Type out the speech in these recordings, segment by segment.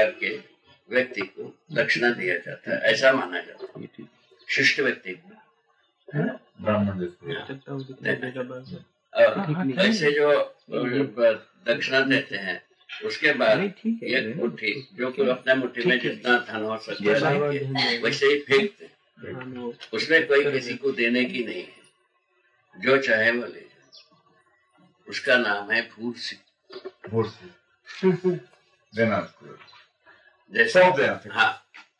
करके व्यक्ति को दक्षिणा दिया जाता है, ऐसा माना जाता है। शिष्ट व्यक्ति को ब्राह्मण ऐसे जो दक्षिणा देते हैं, उसके बाद एक मुट्ठी जो कि अपने मुट्ठी में जितना धन हो सकता है वैसे ही फेंकते हैं। उसमें कोई किसी को देने की नहीं है, जो चाहे वो ले जाए। उसका नाम है भूर्सी। देना जैसे हाँ,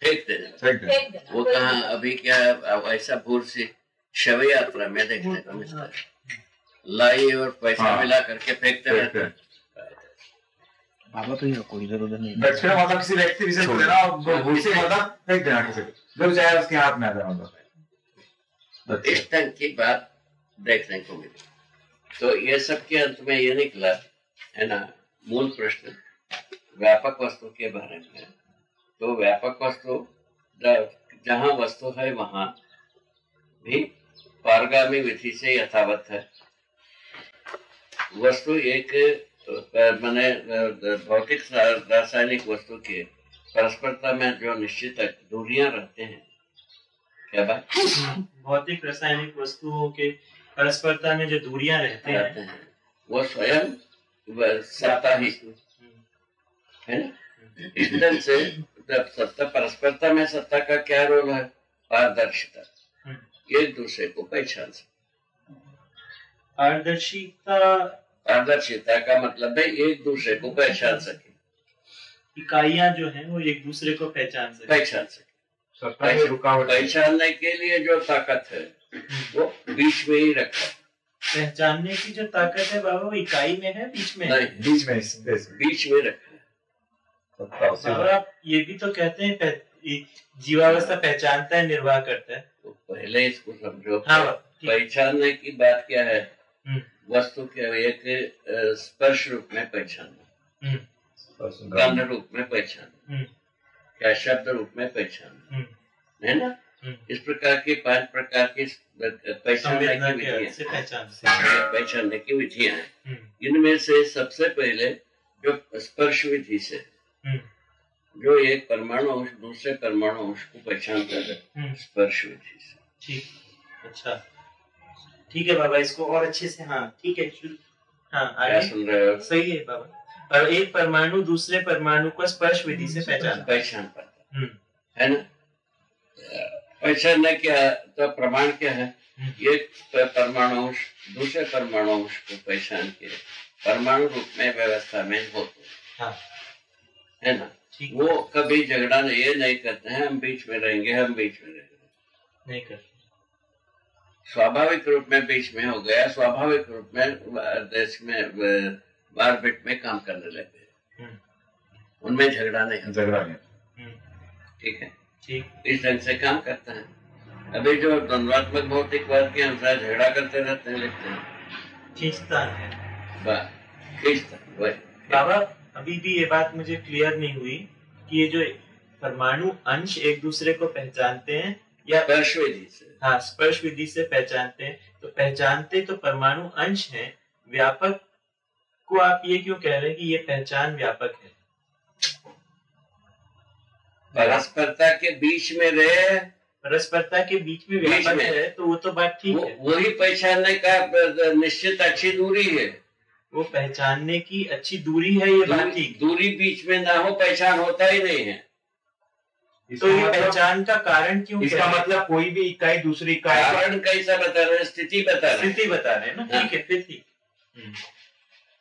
फेंक देना। वो कहाँ अभी क्या ऐसा भूर्सी शव यात्रा में देखने को मिलता है, लाई और पैसा मिला करके फेंकते रहते हैं। बाबा तो यहाँ कोई जरूरत नहीं। दक्षिणा मतलब किसी व्यक्ति विशेष को देना, और भूसी मतलब फेंक देना किसी को, जो चाहे उसके हाथ में आ जाए। मतलब इस ढंग की बात देखने को मिली। तो ये सब के अंत में ये निकला है ना, मूल प्रश्न व्यापक वस्तु के बारे में। तो व्यापक वस्तु जहाँ वस्तु है वहाँ भी पारगामी विधि से यथावत है। वस्तु एक माने भौतिक रासायनिक वस्तु के परस्परता में जो निश्चित दूरियां रहते हैं, क्या बात? भौतिक रासायनिक वस्तुओं के परस्परता में जो दूरियां रहते हैं वो स्वयं सत्ता ही है ना। इस ढंग से सत्ता परस्परता में सत्ता का क्या रोल है? पारदर्शिता, एक दूसरे को पहचान सकते। पारदर्शिता का मतलब है एक दूसरे को पहचान सके। इकाइयां जो हैं वो एक दूसरे को पहचान सके। पहचानने के लिए जो ताकत है वो बीच में ही रखा। पहचानने की जो ताकत है बाबा वो इकाई में है, बीच में नहीं, बीच में रखा। बाबा आप ये भी तो कहते हैं जीवावस्था पहचानता है, निर्वाह करता है। तो पहले इसको समझो। हाँ, पहचानने की बात क्या है? वस्तु के एक स्पर्श रूप में पहचानना, गंध रूप में पहचानना, क्या शब्द रूप में पहचानना, है ना। इस प्रकार की 5 प्रकार की पहचानने की विधियां हैं। इनमें से सबसे पहले जो स्पर्श विधि से जो एक परमाणु अंश दूसरे परमाणु अंश को पहचानता है, स्पर्श विधि से। ठीक, अच्छा, ठीक है बाबा, इसको और अच्छे से। हाँ ठीक है, हाँ आगे सुन रहे हो? सही है बाबा। और एक परमाणु दूसरे परमाणु को स्पर्श विधि से पहचान पाता है ना। पहचानना क्या, तो प्रमाण क्या है? एक परमाणु अंश दूसरे परमाणु अंश को पहचान के परमाणु रूप में व्यवस्था में होते है ना। वो कभी झगड़ा ये नहीं करते हैं, हम बीच में रहेंगे, हम बीच में रहेंगे, नहीं करते। स्वाभाविक रूप में बीच में हो गया, स्वाभाविक रूप में देश में मारपीट में काम करने लगे, उनमें झगड़ा नहीं। ठीक है, इस ढंग से काम करता है। अभी जो द्वंद्वात्मक भौतिकवाद के अनुसार झगड़ा करते रहते हैं, लिखते हैं, खींचता है वही। बाबा अभी भी ये बात मुझे क्लियर नहीं हुई कि ये जो परमाणु अंश एक दूसरे को पहचानते हैं या स्पर्श विधि से, हाँ स्पर्श विधि से पहचानते हैं, तो पहचानते तो परमाणु अंश हैं, व्यापक को आप ये क्यों कह रहे हैं कि ये पहचान व्यापक है? परस्परता के बीच में रहे, परस्परता के बीच में व्यापक है, तो वो तो बात ठीक है। वही पहचानने का निश्चित अच्छी दूरी है, वो पहचानने की अच्छी दूरी है, ये बात ठीक। दूरी बीच में ना हो, पहचान होता ही नहीं है। तो ये पहचान का कारण क्यों? इसका मतलब कोई भी इकाई दूसरी इकाई, कारण कैसा बता रहे हैं? स्थिति बता रहे हैं ना। ठीक है, फिर ठीक।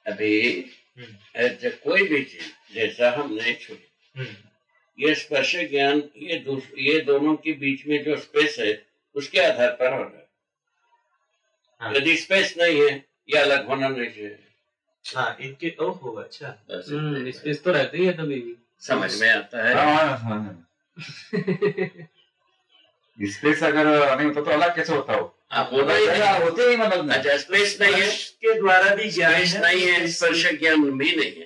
अभी कोई भी चीज जैसा हमने छुई, ये स्पर्श ज्ञान ये दोनों के बीच में जो स्पेस है उसके आधार पर हो रहा है। यदि स्पेस नहीं है, ये अलग होना नहीं चाहिए। हाँ, इनके ओहो अच्छा, स्पेस तो रहती है कभी भी, समझ में आता है। स्पेस अगर नहीं होता तो अलग कैसे होता हो? होते ही मतलब अच्छा, स्पेस नहीं है के द्वारा भी ज्ञान नहीं है, स्पर्श ज्ञान भी नहीं है।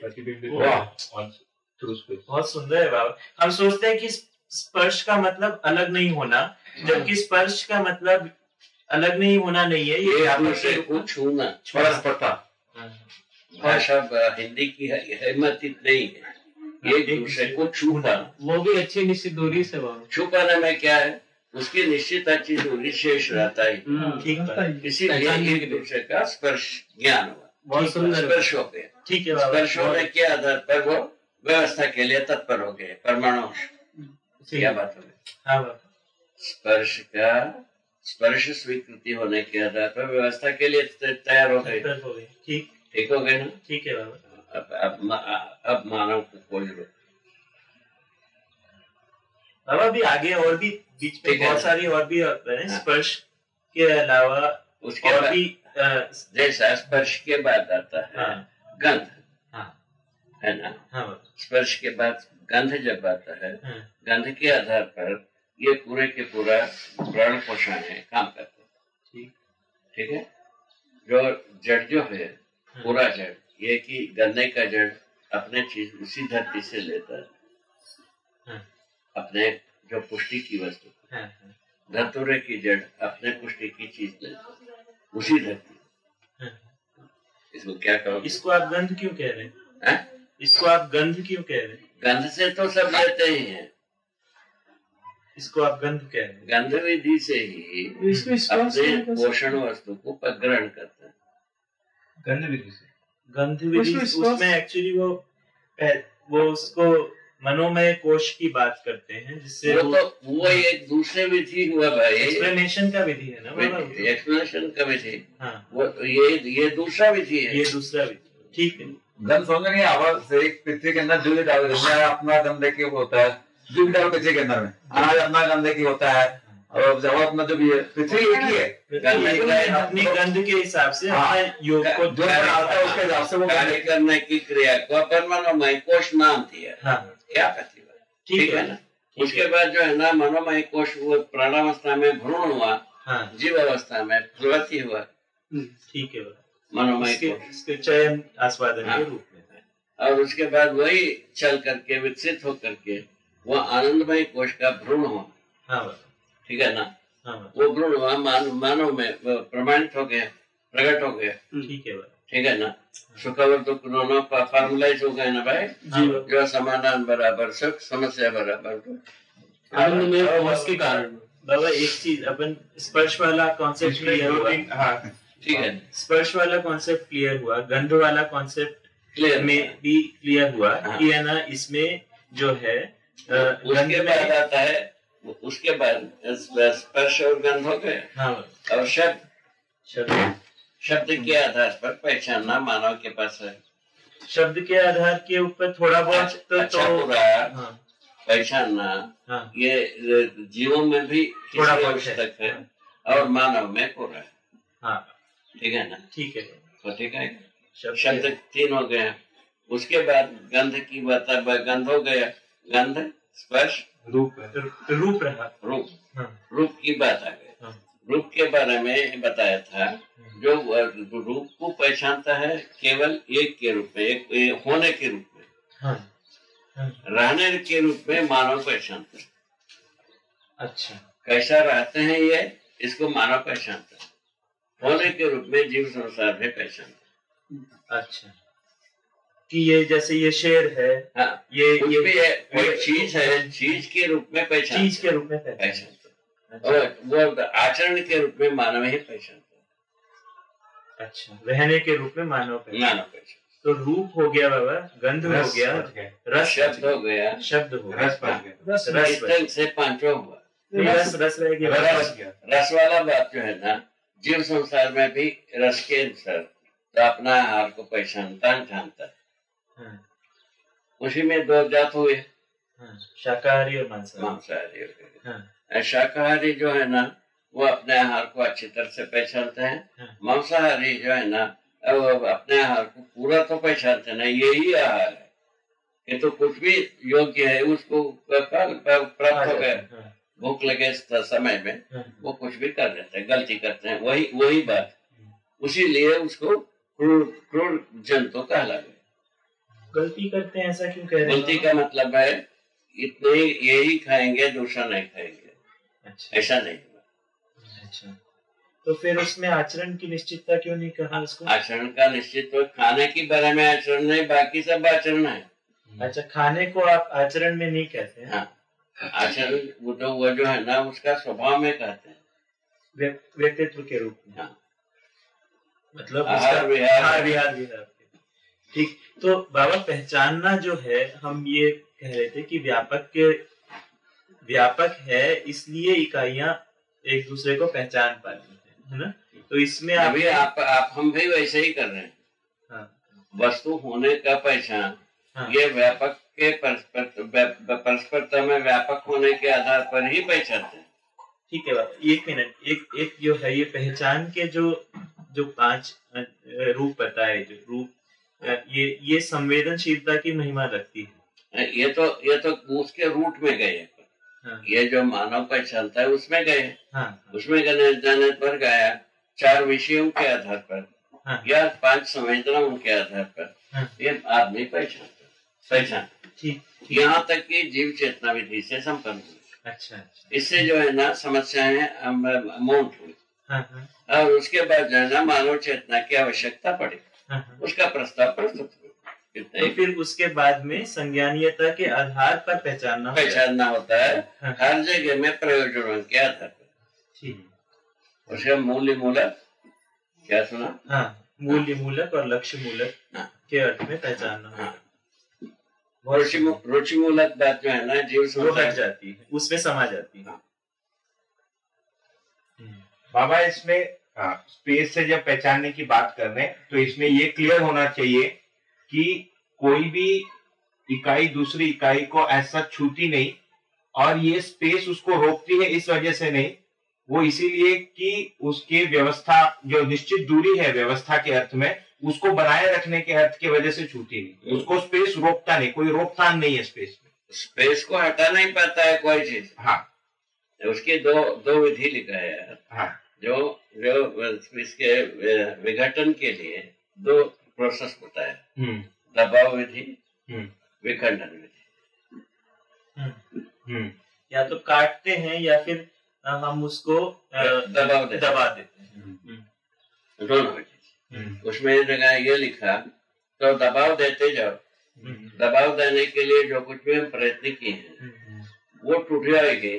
बहुत सुंदर है बाबा। हम सोचते हैं कि स्पर्श का मतलब अलग नहीं होना, जबकि स्पर्श का मतलब अलग नहीं होना नहीं है, ये दूसरे को छूना, परस्परता। भाषा हिंदी की हिम्मत नहीं है, एक दूसरे को छू पाना। वो भी अच्छी निश्चित दूरी से बाबा। छू पाने में क्या है, उसकी निश्चित अच्छी दूरी शेष रहता है, ठीक है। इसीलिए एक दूसरे का स्पर्श ज्ञान हुआ, बहुत सुंदर। स्पर्श हो गया। ठीक है बाबा। स्पर्श होने के आधार पर वो व्यवस्था के लिए तत्पर हो गए परमाणु। क्या बात हो गई? हाँ बाबा। स्पर्श स्वीकृति होने के आधार पर व्यवस्था के लिए तैयार हो गए। हो गई। ठीक हो गए ना? ठीक है बाबा। अब मानव को खोज लो बाबा। भी आगे और भी बीच में ठीक है। बहुत सारी और भी होते हैं स्पर्श के अलावा। उसके और बाद भी जैसा स्पर्श के बाद आता है गंध, है ना? हाँ बाबा। स्पर्श के बाद गंध जब आता है, गंध के आधार पर ये पूरे के पूरा प्राण पोषण है, काम करते हैं। ठीक है। जो जड़ जो है, पूरा जड़, ये कि गन्ने का जड़ अपने चीज उसी धरती से लेता है, अपने जो पुष्टि की वस्तु, धतूरे की जड़ अपने पुष्टि की चीज लेता है उसी धरती। इसको क्या कहो? इसको आप गंध क्यों कह रहे हैं? हैं? इसको आप गंध क्यों कह रहे हैं? गंध से तो सब लेते ही हैं। इसको आप गंध कह रहे हैं? गंध विधि से ही अपने पोषण वस्तु को ग्रहण करते हैं। गंध विधि से। गंध विधि उसमें एक्चुअली वो उसको मनोमय कोश की बात करते हैं, जिससे वो एक दूसरे विधि हुआ भाई, एक्सप्लेनेशन का विधि है ना बाबा? एक्सप्लेनेशन का विधि। हाँ। वो ये दूसरा विधि है। ये दूसरा विधि। ठीक है। गंध समझ नहीं आवाज से एक पृथ्वी के अंदर जो भी डाल अपना गंध देखिए होता है, जो भी डाल पृथ्वी के अंदर में अनाज अपना गंध देखिए होता है, और जब अपना जो भी है पृथ्वी एक ही है। अपनी गंध के हिसाब से योग को जो बनाता है उसके हिसाब से वो कार्य करने की क्रिया को अपन मनोमय कोश नाम दिया। हाँ। क्या प्रतिभा, ठीक है ना? उसके बाद जो है ना मनोमय कोश वो प्राणावस्था में भ्रूण हुआ, जीव अवस्था में प्रवृत्ति हुआ। ठीक है। मनोमय इसके चयन आस्वादन के रूप में है, और उसके बाद वही चल करके विकसित होकर के वो आनंदमय कोश का भ्रूण हुआ। हाँ। ठीक है ना? वो भ्रूण हुआ मानव में प्रमाणित हो गया, प्रकट हो गया। ठीक है। ठीक है ना? सुखवर्तक दोनों फॉर्मुलाइज हो गए ना भाई, जो समाधान बराबर सुख, समस्या बराबर आनंद में कोश के कारण। बाबा एक चीज अपन स्पर्श वाला कॉन्सेप्ट क्लियर हुआ। हाँ ठीक है। स्पर्श वाला कॉन्सेप्ट क्लियर हुआ, गंध वाला कॉन्सेप्ट क्लियर में भी क्लियर हुआ कि है ना, इसमें जो है उसके बाद आता है, उसके बाद स्पर्श और गंध हो गए। हाँ। और शब्द के आधार पर पहचानना मानव के पास है। शब्द के आधार के ऊपर थोड़ा बहुत अच्छा बुरा पहचानना ये जीवों में भी थोड़ा आवश्यक है, और मानव में पूरा है। हाँ। ठीक है ना? ठीक है। तो ठीक है, शब्द 3 हो गए। उसके बाद गंध की बात, गंध हो गया, गंध, स्पर्श, रूप रहा, रूप की बात आ गई। रूप के बारे में बताया था, जो रूप को पहचानता है केवल एक के रूप में, एक होने के रूप में, रहने के रूप में मानव पहचानता है। अच्छा। कैसा रहते हैं ये, इसको मानव पहचानता है। होने के रूप में जीव संसार में पहचानता है। अच्छा। कि ये जैसे ये शेर है। हाँ, ये भी है, कोई चीज है, चीज के रूप में पहचानता है। चीज के रूप में पहचानता है। और वो आचरण के रूप में मानव ही पहचानता है। अच्छा। रहने के रूप में मानव पहचानता। तो रूप हो गया बाबा, गंध हो गया, रस शब्द हो गया, शब्द हो गया, रस से 5 हुआ। रस रह गया। रस वाला बात जो है ना, जीव संसार में भी रस के अनुसार तो अपना आहार को पहचानता जानता है। उसी में 2 जात हुए, शाकाहारी और मांसाहारी। शाकाहारी जो है ना, वो अपने आहार को अच्छी तरह से पहचानते हैं। मांसाहारी जो है ना, वो अपने आहार को पूरा तो पहचानते नहीं, यही आहार है, ये तो कुछ भी योग्य है उसको प्राप्त हो गया। भूख लगे समय में वो कुछ भी कर लेते हैं, गलती करते हैं, वही बात। उसी लिए उसको क्रूर जंतु कहला गया। गलती करते हैं ऐसा क्यों कह रहे हैं? गलती का मतलब है इतने यही खाएंगे, दूसरा नहीं खाएंगे। अच्छा। ऐसा नहीं हुआ। अच्छा। तो फिर उसमें आचरण की निश्चितता क्यों नहीं कहा उसको? आचरण का निश्चित, तो खाने के बारे में आचरण नहीं, बाकी सब आचरण है। अच्छा, खाने को आप आचरण में नहीं कहते हैं? हाँ, आचरण वो जो है ना उसका स्वभाव में कहते हैं, व्यक्तित्व के रूप में। हाँ। मतलब आहार विहार। आहार विहार। ठीक। तो बाबा, पहचानना जो है, हम ये कह रहे थे कि व्यापक है, इसलिए इकाइयां एक दूसरे को पहचान पाती है ना? तो इसमें अभी आप हम भी वैसे ही कर रहे हैं। हाँ। वस्तु होने का पहचान, हाँ। ये व्यापक के परस्परता में व्यापक होने के आधार पर ही पहचानते हैं। ठीक है बाबा, एक मिनट। एक जो है ये पहचान के जो 5 रूप बताए, जो रूप ये संवेदनशीलता की महिमा रखती है। ये तो उसके रूट में गए। हाँ। ये जो मानव पहचानता है उसमें गए। हाँ। उसमें जाने पर गया 4 विषयों के आधार पर। हाँ। या 5 संवेदनाओं के आधार पर। हाँ। ये आदमी पहचान। ठीक। यहाँ तक कि जीव चेतना विधि से संपन्न हुई। अच्छा। इससे जो है ना समस्याएं मौन हुई। हाँ। और उसके बाद जो है ना मानव चेतना की आवश्यकता पड़ी। हाँ। उसका प्रस्ताव प्रस्तुत हुआ। तो फिर उसके बाद में संज्ञानीयता के आधार पर पहचानना होता है। हाँ। हर जगह में प्रयोजनों के आधार पर। ठीक। उसका मूल्य मूलक क्या सुना? हाँ, मूल्य मूलक और लक्ष्य मूलक के अर्थ में पहचानना। हाँ। रुचि मूलक बात जो है ना जीव वो हट जाती है, उसमें समा जाती है। बाबा, इसमें स्पेस से जब पहचानने की बात कर रहे हैं तो इसमें ये क्लियर होना चाहिए कि कोई भी इकाई दूसरी इकाई को ऐसा छूती नहीं, और ये स्पेस उसको रोकती है इस वजह से नहीं, वो इसीलिए कि उसकी व्यवस्था जो निश्चित दूरी है व्यवस्था के अर्थ में, उसको बनाए रखने के अर्थ की वजह से छूती नहीं। उसको स्पेस रोकता नहीं, कोई रोकथाम नहीं है स्पेस में। स्पेस को हटा नहीं पाता है कोई चीज। हाँ। उसकी दो विधि लिखा है। हाँ। जो इसके विघटन के लिए 2 प्रोसेस होता है। दबाव विधि, विखंडन विधि। या तो काटते हैं या फिर हम उसको दबा देते हैं। दोनों विधि। उसमें जगह ये लिखा तो दबाव देते जाओ। दबाव देने के लिए जो कुछ भी हम प्रयत्न किए हैं वो टूट जाएगी।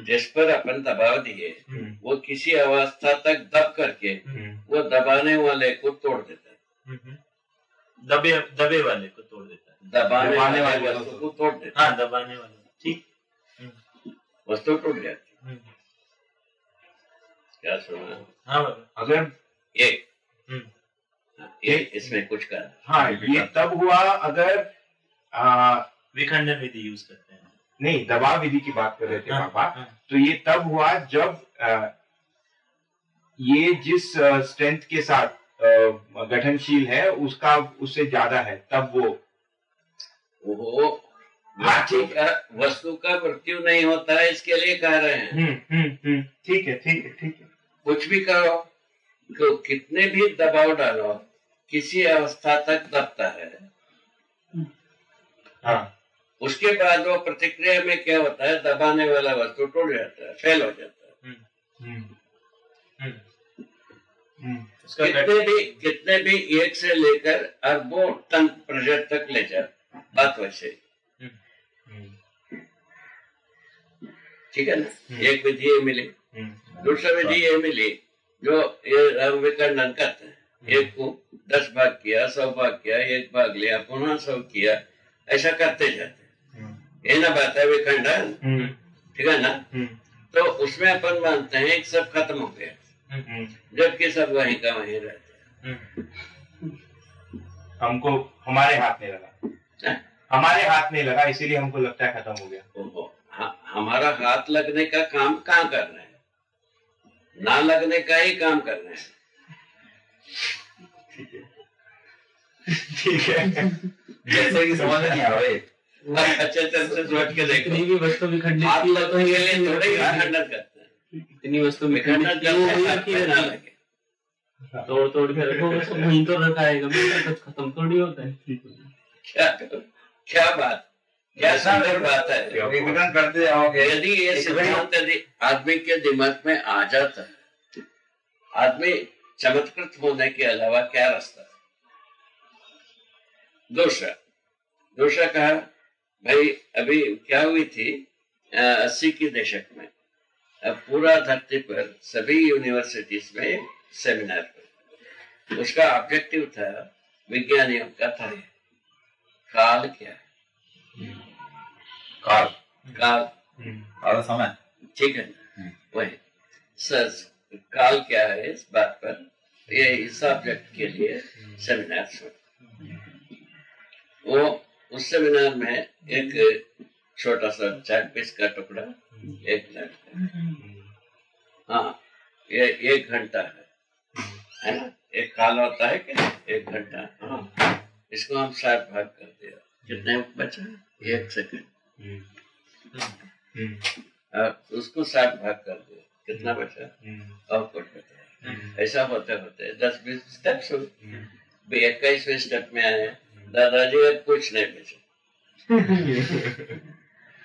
जिस पर अपन दबाव दिए वो किसी अवस्था तक दब करके वो दबाने वाले को तोड़ देता है। दबे वाले को तोड़ देता है। दबाने वाले वस्तु को तोड़ देता है। हाँ, दबाने वाले। ठीक। वस्तु टूट जाती। क्या सुना? हाँ, अगर ये इसमें कुछ कर। हाँ, ये तब हुआ अगर विखंडन विधि यूज करते हैं। नहीं, दबाव विधि की बात कर रहे थे पापा। तो ये तब हुआ जब ये जिस स्ट्रेंथ के साथ गठनशील है उसका उससे ज्यादा है, तब वो हाँ, ठीक है। वस्तु का मृत्यु नहीं होता है, इसके लिए कह रहे हैं। ठीक है। कुछ भी करो तो कितने भी दबाव डालो किसी अवस्था तक दबता है। हाँ। उसके बाद वो प्रतिक्रिया में क्या होता है, दबाने वाला वस्तु टूट जाता है, फेल हो जाता है। कितने भी 1 से लेकर अरबों टन प्रेशर तक ले जाए, बात वैसे। ठीक है ना? एक विधि ये मिली। दूसरा विधि ये मिली जो ये विखंडन करते हैं। एक को 10 भाग किया, 100 भाग किया, 1 भाग लिया, पुनः 100 किया, ऐसा करते जाते। ये ना बात है विखंडन। ठीक है ना? तो उसमें अपन मानते हैं कि सब खत्म हो गया, जबकि सब वहीं का वहीं रहते हैं। हमको हमारे हाथ नहीं लगा। हमारे हाथ नहीं लगा, इसीलिए हमको लगता है खत्म हो गया। हमारा हाथ लगने का काम कहाँ कर रहे हैं? ना लगने का ही काम कर रहे हैं। ठीक है। जैसे कि समझ नहीं आ रही। अच्छे तरह से सोच के देखो। इतनी भी वस्तु विखंडित हाथ लगने के लिए थोड़े ही विखंडन करते हैं। इतनी वस्तु विखंडित तोड़ के रखो, बस वहीं तो रखाएगा, खत्म थोड़ी होता है। क्या बात, क्या सुंदर बात है। विघटन करते जाओगे। यदि ये सिद्धांत यदि आदमी के दिमाग में आ जाता है, आदमी चमत्कृत होने के अलावा क्या रास्ता है? दूसरा कहा भाई अभी क्या हुई थी 80 के दशक में, अब पूरा धरती पर सभी यूनिवर्सिटीज में सेमिनार हुए। उसका ऑब्जेक्टिव था, विज्ञानियों का था, काल क्या है, काल समय, ठीक है, वही सर काल क्या है, इस बात पर ये इस सब्जेक्ट के लिए सेमिनार हुआ। वो उस सेमिनार में एक छोटा सा चाक पीस का टुकड़ा, एक लड़का, हाँ ये 1 घंटा है ना, एक काल होता है कि 1 घंटा, हाँ इसको हम 7 भाग कर दिया, कितने बचा, 1 सेकंड, उसको 7 भाग कर दिया, कितना बचा, और कुछ बचा। ऐसा होते होते 10-20 स्टेप्स हुए, 21वें स्टेप में आए, दादाजी अब कुछ नहीं बचा।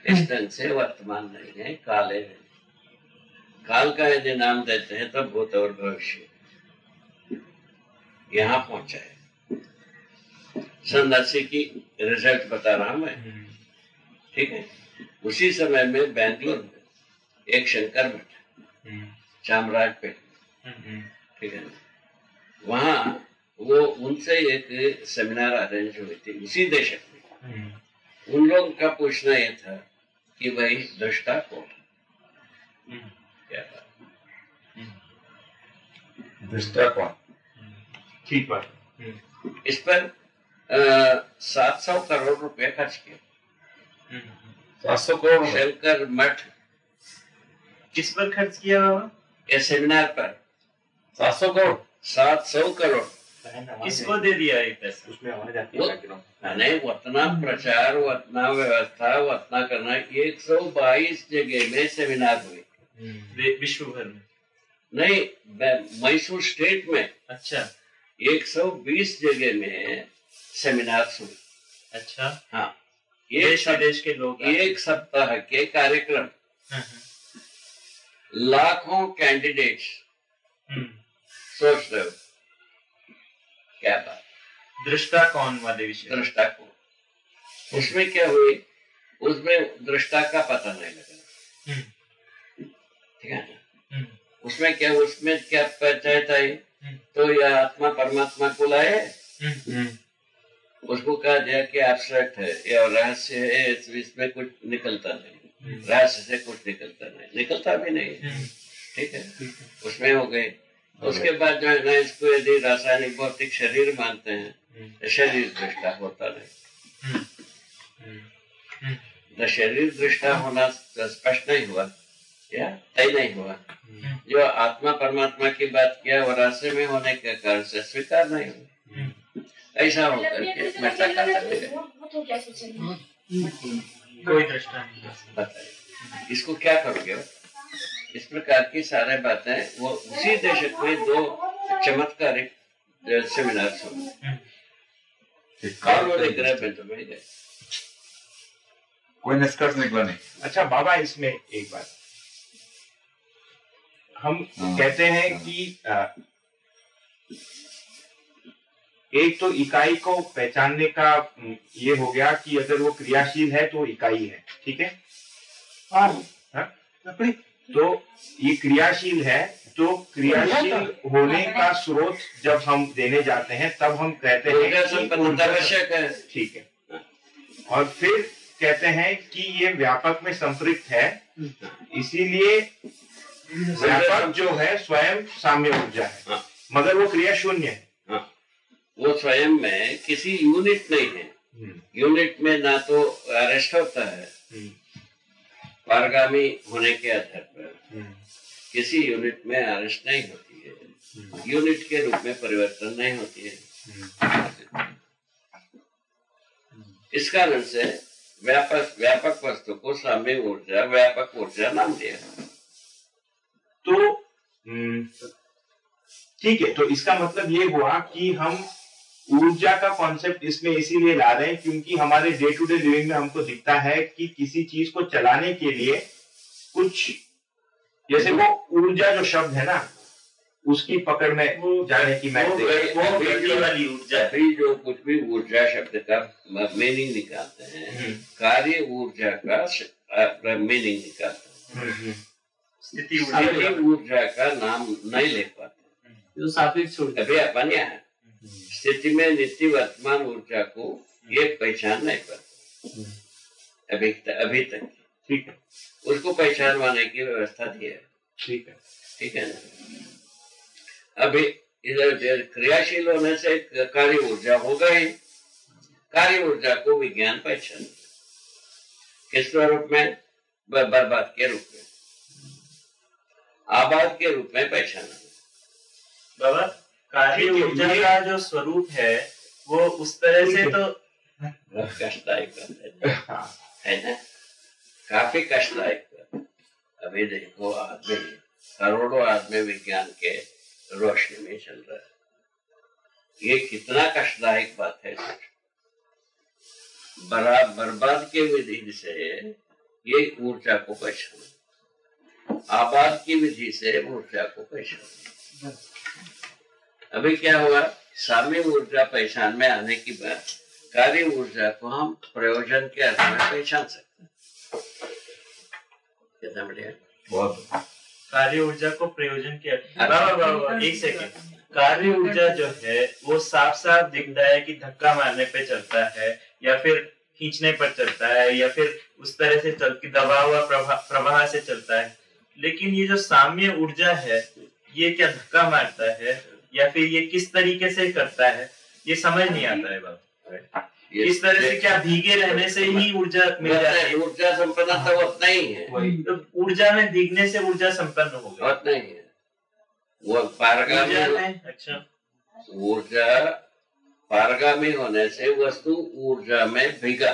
इस ढंग से वर्तमान नहीं है, काले नहीं। काल का यदि नाम देते हैं तो भूत और भविष्य यहाँ पहुंचा है। सन 80 की रिजल्ट बता रहा हूं मैं, ठीक है। उसी समय में बेंगलुरु में एक शंकर मठ, चामराजपेट, ठीक है, वहाँ वो उनसे एक सेमिनार अरेंज हुई थी उसी दशक में। उन लोगों का पूछना यह था कि भाई दृष्टा कौन, क्या था दृष्टा कौन, ठीक बात। इस पर 700 करोड़ रुपए खर्च किए। 700 करोड़ शंकर मठ किस पर खर्च किया बाबा? ये सेमिनार पर 700 करोड़ 700 करोड़ किसको दे दिया ये पैसा? उसमें आवाज आती वो नहीं, उतना प्रचार, उतना व्यवस्था, उतना करना। 122 जगह में सेमिनार हुए विश्व भर में, नहीं मैसूर स्टेट में। अच्छा 120 जगह में सेमिनार हुए। अच्छा हाँ, देश विदेश के लोग, 1 सप्ताह के कार्यक्रम, लाखों कैंडिडेट्स। सोच रहे हो क्या बात। दृष्टा कौन वाले विषय, दृष्टा को उसमें क्या हुई, उसमें दृष्टा का पता नहीं लगा, ठीक है ना। उसमें क्या पंचायत आई, तो यह आत्मा परमात्मा को लाए, उसको कहा गया कि एब्स्ट्रैक्ट है, यह रहस्य है, इसमें कुछ निकलता नहीं, रहस्य से कुछ निकलता भी नहीं, ठीक है। उसमें हो गए। उसके बाद जो है ना, इसको यदि रासायनिक भौतिक शरीर मानते हैं तो शरीर दृष्टा होता नहीं। तो शरीर दृष्टा होना स्पष्ट नहीं हुआ, या तय नहीं हुआ। जो आत्मा परमात्मा की बात किया वो रास्ते में होने के कारण से स्वीकार नहीं हुआ। ऐसा होकर के मरता खाता रहेगा, कोई दृष्टा नहीं। बताइए इसको क्या करोगे। इस प्रकार की सारे बातें वो उसी दशक में 2 चमत्कारिक सेमिनार हुए। ग्रह में तो नहीं गए, कोई निष्कर्ष निकला नहीं। अच्छा बाबा, इसमें एक बात हम कहते हैं कि एक तो इकाई को पहचानने का ये हो गया कि अगर वो क्रियाशील है तो इकाई है, ठीक है। तो ये क्रियाशील है, तो क्रियाशील होने का स्रोत जब हम देने जाते हैं तब हम कहते हैं कि आवश्यक है, ठीक है। और फिर कहते हैं कि ये व्यापक में संपृक्त है, इसीलिए व्यापक जो है स्वयं साम्य ऊर्जा है, मगर वो क्रिया शून्य है। वो स्वयं में किसी यूनिट नहीं है। यूनिट में ना तो अरेस्ट होता है, पारगामी होने के आधार पर किसी यूनिट में अरेस्ट नहीं होती है, यूनिट के रूप में परिवर्तन नहीं होती है। इस कारण से व्यापक वस्तु को साम्य ऊर्जा, व्यापक ऊर्जा नाम दिया। तो ठीक है, तो इसका मतलब ये हुआ कि हम ऊर्जा का कॉन्सेप्ट इसमें इसीलिए ला रहे हैं क्योंकि हमारे डे टू डे लिविंग में हमको दिखता है कि किसी चीज को चलाने के लिए कुछ, जैसे वो ऊर्जा जो शब्द है ना, उसकी पकड़ में जाने की मैं वो गति वाली ऊर्जा। अभी जो कुछ भी ऊर्जा शब्द का मीनिंग निकालते हैं, कार्य ऊर्जा का मीनिंग निकालते हैं, स्थिति स्थिति ऊर्जा का नाम नहीं ले पाते। जो सात्विक ऊर्जा अभी अपन यहाँ स्थिति में नित्य वर्तमान ऊर्जा को ये पहचान नहीं पाते अभी तक। ठीक है, उसको पहचानवाने की व्यवस्था दी है। ठीक है, ठीक है ना। अभी इधर क्रियाशील होने से कार्य ऊर्जा होगा ही। कार्य ऊर्जा को विज्ञान पहचान किस स्वरूप में? बर्बाद के रूप में, आबाद के रूप में पहचाना। बाबा, कार्य ऊर्जा का जो स्वरूप है वो उस तरह से तो बहुत कष्टदायक है ना, काफी कष्टदायक। अभी देखो आदमी, करोड़ों आदमी विज्ञान के रोशनी में चल रहा है। ये कितना कष्टदायक बात है। बर्बाद के विधि से ये ऊर्जा को पहचाना, आबाद की विधि से ऊर्जा को पहचाना। अभी क्या हुआ? साम्य ऊर्जा पहचान में आने की बात, कार्य ऊर्जा को हम प्रयोजन के अर्थ में पहचान सकते हैं। कितना बढ़िया। बहुत कार्य ऊर्जा को प्रयोजन के एक सेकेंड, कार्य ऊर्जा जो है वो साफ साफ दिखता है कि धक्का मारने पे चलता है या फिर खींचने पर चलता है या फिर उस तरह से दबा हुआ प्रवाह से चलता है। लेकिन ये जो साम्य ऊर्जा है ये क्या धक्का मारता है या फिर ये किस तरीके से करता है, ये समझ नहीं आता है बाबा। इस तरह से क्या भीगे रहने से ही ऊर्जा मिल जाती है? ऊर्जा संपन्नता उतना ही है। तो ऊर्जा में भीगने से ऊर्जा संपन्न हो गई, उतना ही है। वो पारगामी, अच्छा, ऊर्जा पारगामी होने से वस्तु ऊर्जा में भीगा,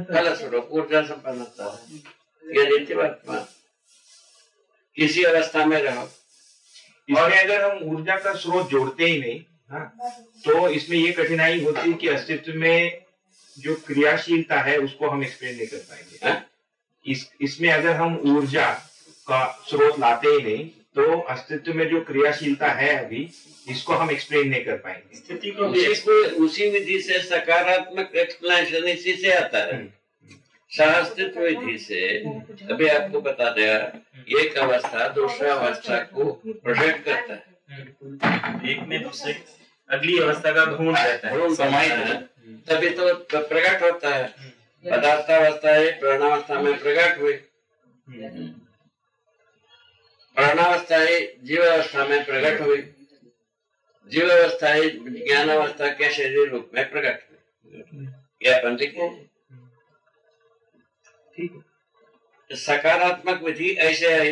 फलस्वरूप ऊर्जा संपन्नता है। ये नित्य वर्तमान किसी अवस्था में रहो। और अगर हम ऊर्जा का स्रोत जोड़ते ही नहीं, तो इसमें ये कठिनाई होती है कि अस्तित्व में जो क्रियाशीलता है उसको हम एक्सप्लेन नहीं कर पाएंगे। इसमें अगर हम ऊर्जा का स्रोत लाते ही नहीं तो अस्तित्व में जो क्रियाशीलता है अभी इसको हम एक्सप्लेन नहीं कर पाएंगे। स्थिति को उसी विधि से सकारात्मक एक्सप्लेनेशन इसी से आता है, सहअस्तित्व विधि से। अभी आपको बता दिया, एक अवस्था दूसरा अवस्था को प्रोजेक्ट करता है, एक में दूसरे अगली अवस्था का ढूंढ रहता है, समाहित है, तभी तो प्रकट होता है। पदार्थावस्था है, प्राणावस्था में प्रकट हुई, प्राणावस्था है जीवावस्था में प्रकट हुई, जीवावस्था है ज्ञानावस्था के शरीर रूप में प्रकट हुई। यह अपन लिखे सकारात्मक विधि ऐसे है।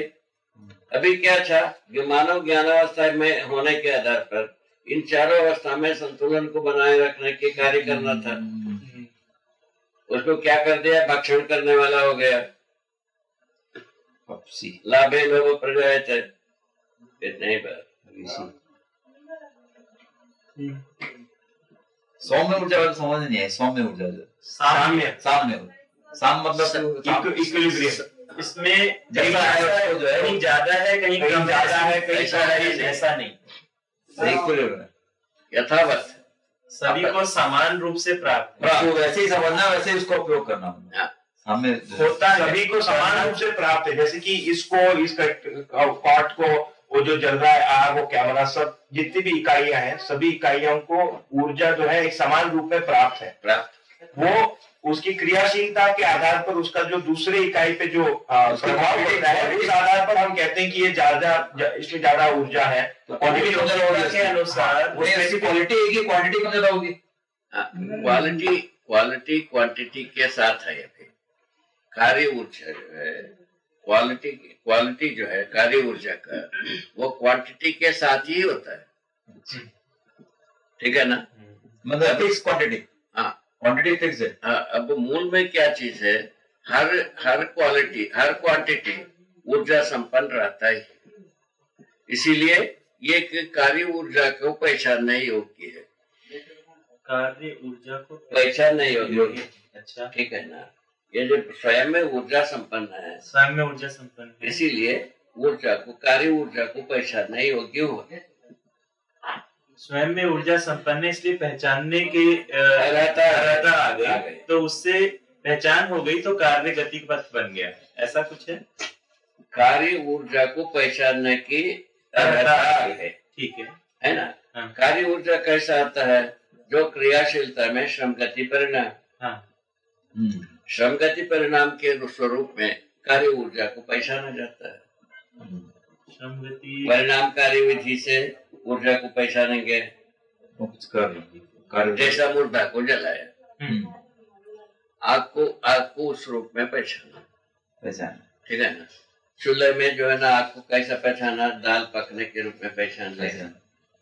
अभी क्या था, मानव ज्ञानावस्था में होने के आधार पर इन चारों अवस्था में संतुलन को बनाए रखने के कार्य करना था। उसको क्या कर दिया? भक्षण करने वाला हो गया। लाभे लोग प्रजाए थे, इतने ही बात। सौम्य ऊर्जा वाला समझ नहीं है। सौम्य ऊर्जा जो साम्य साम मतलब इक्विलिब्रियम। इसमें जैसा है वो जो है कहीं ज्यादा है, कहीं कम ज्यादा है, कहीं ऐसा नहीं, यथावत सभी को समान रूप से प्राप्त उसको वैसे ही समझना, वैसे ही उसको उपयोग करना सामने होता है, सभी को समान रूप से प्राप्त है। जैसे कि इसको, इस कॉट को, वो जो जल रहा है आग, वो कैमरा, सब जितनी भी इकाइयां हैं, सभी इकाइयों को ऊर्जा जो है एक समान रूप में प्राप्त है। वो उसकी क्रियाशीलता के आधार पर उसका जो दूसरे इकाई पे जो प्रभाव होता है, उस आधार पर हम कहते हैं कि ये ज्यादा, इसमें ज्यादा ऊर्जा है। तो के अनुसार क्वालिटी एक ही क्वांटिटी में ज्यादा होगी। क्वालिटी क्वांटिटी के साथ है। कार्य ऊर्जा जो है, क्वालिटी जो है कार्य ऊर्जा का, वो क्वांटिटी के साथ ही होता है। ठीक है ना, मतलब फिक्स क्वांटिटी। हाँ, क्वांटिटी फिक्स है। अब मूल में क्या चीज है? हर क्वांटिटी ऊर्जा संपन्न रहता है। इसीलिए ये कार्य ऊर्जा को पहचानने योग्य है। कार्य ऊर्जा को पहचानने योग्य है। अच्छा, ठीक है ना। ये जो स्वयं में ऊर्जा संपन्न है, स्वयं में ऊर्जा संपन्न है, इसीलिए ऊर्जा को, कार्य ऊर्जा को पहचानने योग्य हुआ। स्वयं में ऊर्जा संपन्न है, इसलिए पहचानने के अर्हता आ गई, तो उससे पहचान हो गई, तो कार्य गति पथ बन गया, ऐसा कुछ है। कार्य ऊर्जा को पहचानने की अर्हता है, ठीक है ना। हाँ। कार्य ऊर्जा कैसा आता है? जो क्रियाशीलता में श्रम गति परिणाम, श्रम गति परिणाम के स्वरूप में कार्य ऊर्जा को पहचाना जाता है। श्रम गति परिणामकारी विधि से ऊर्जा को पहचानेंगे, कुछ कर जैसा मुर्दा को जलाया, आग को उस रूप में पहचाना, ठीक है ना। चूल्हे में जो है ना, आग को कैसा पहचाना? दाल पकने के रूप में पहचान लिया।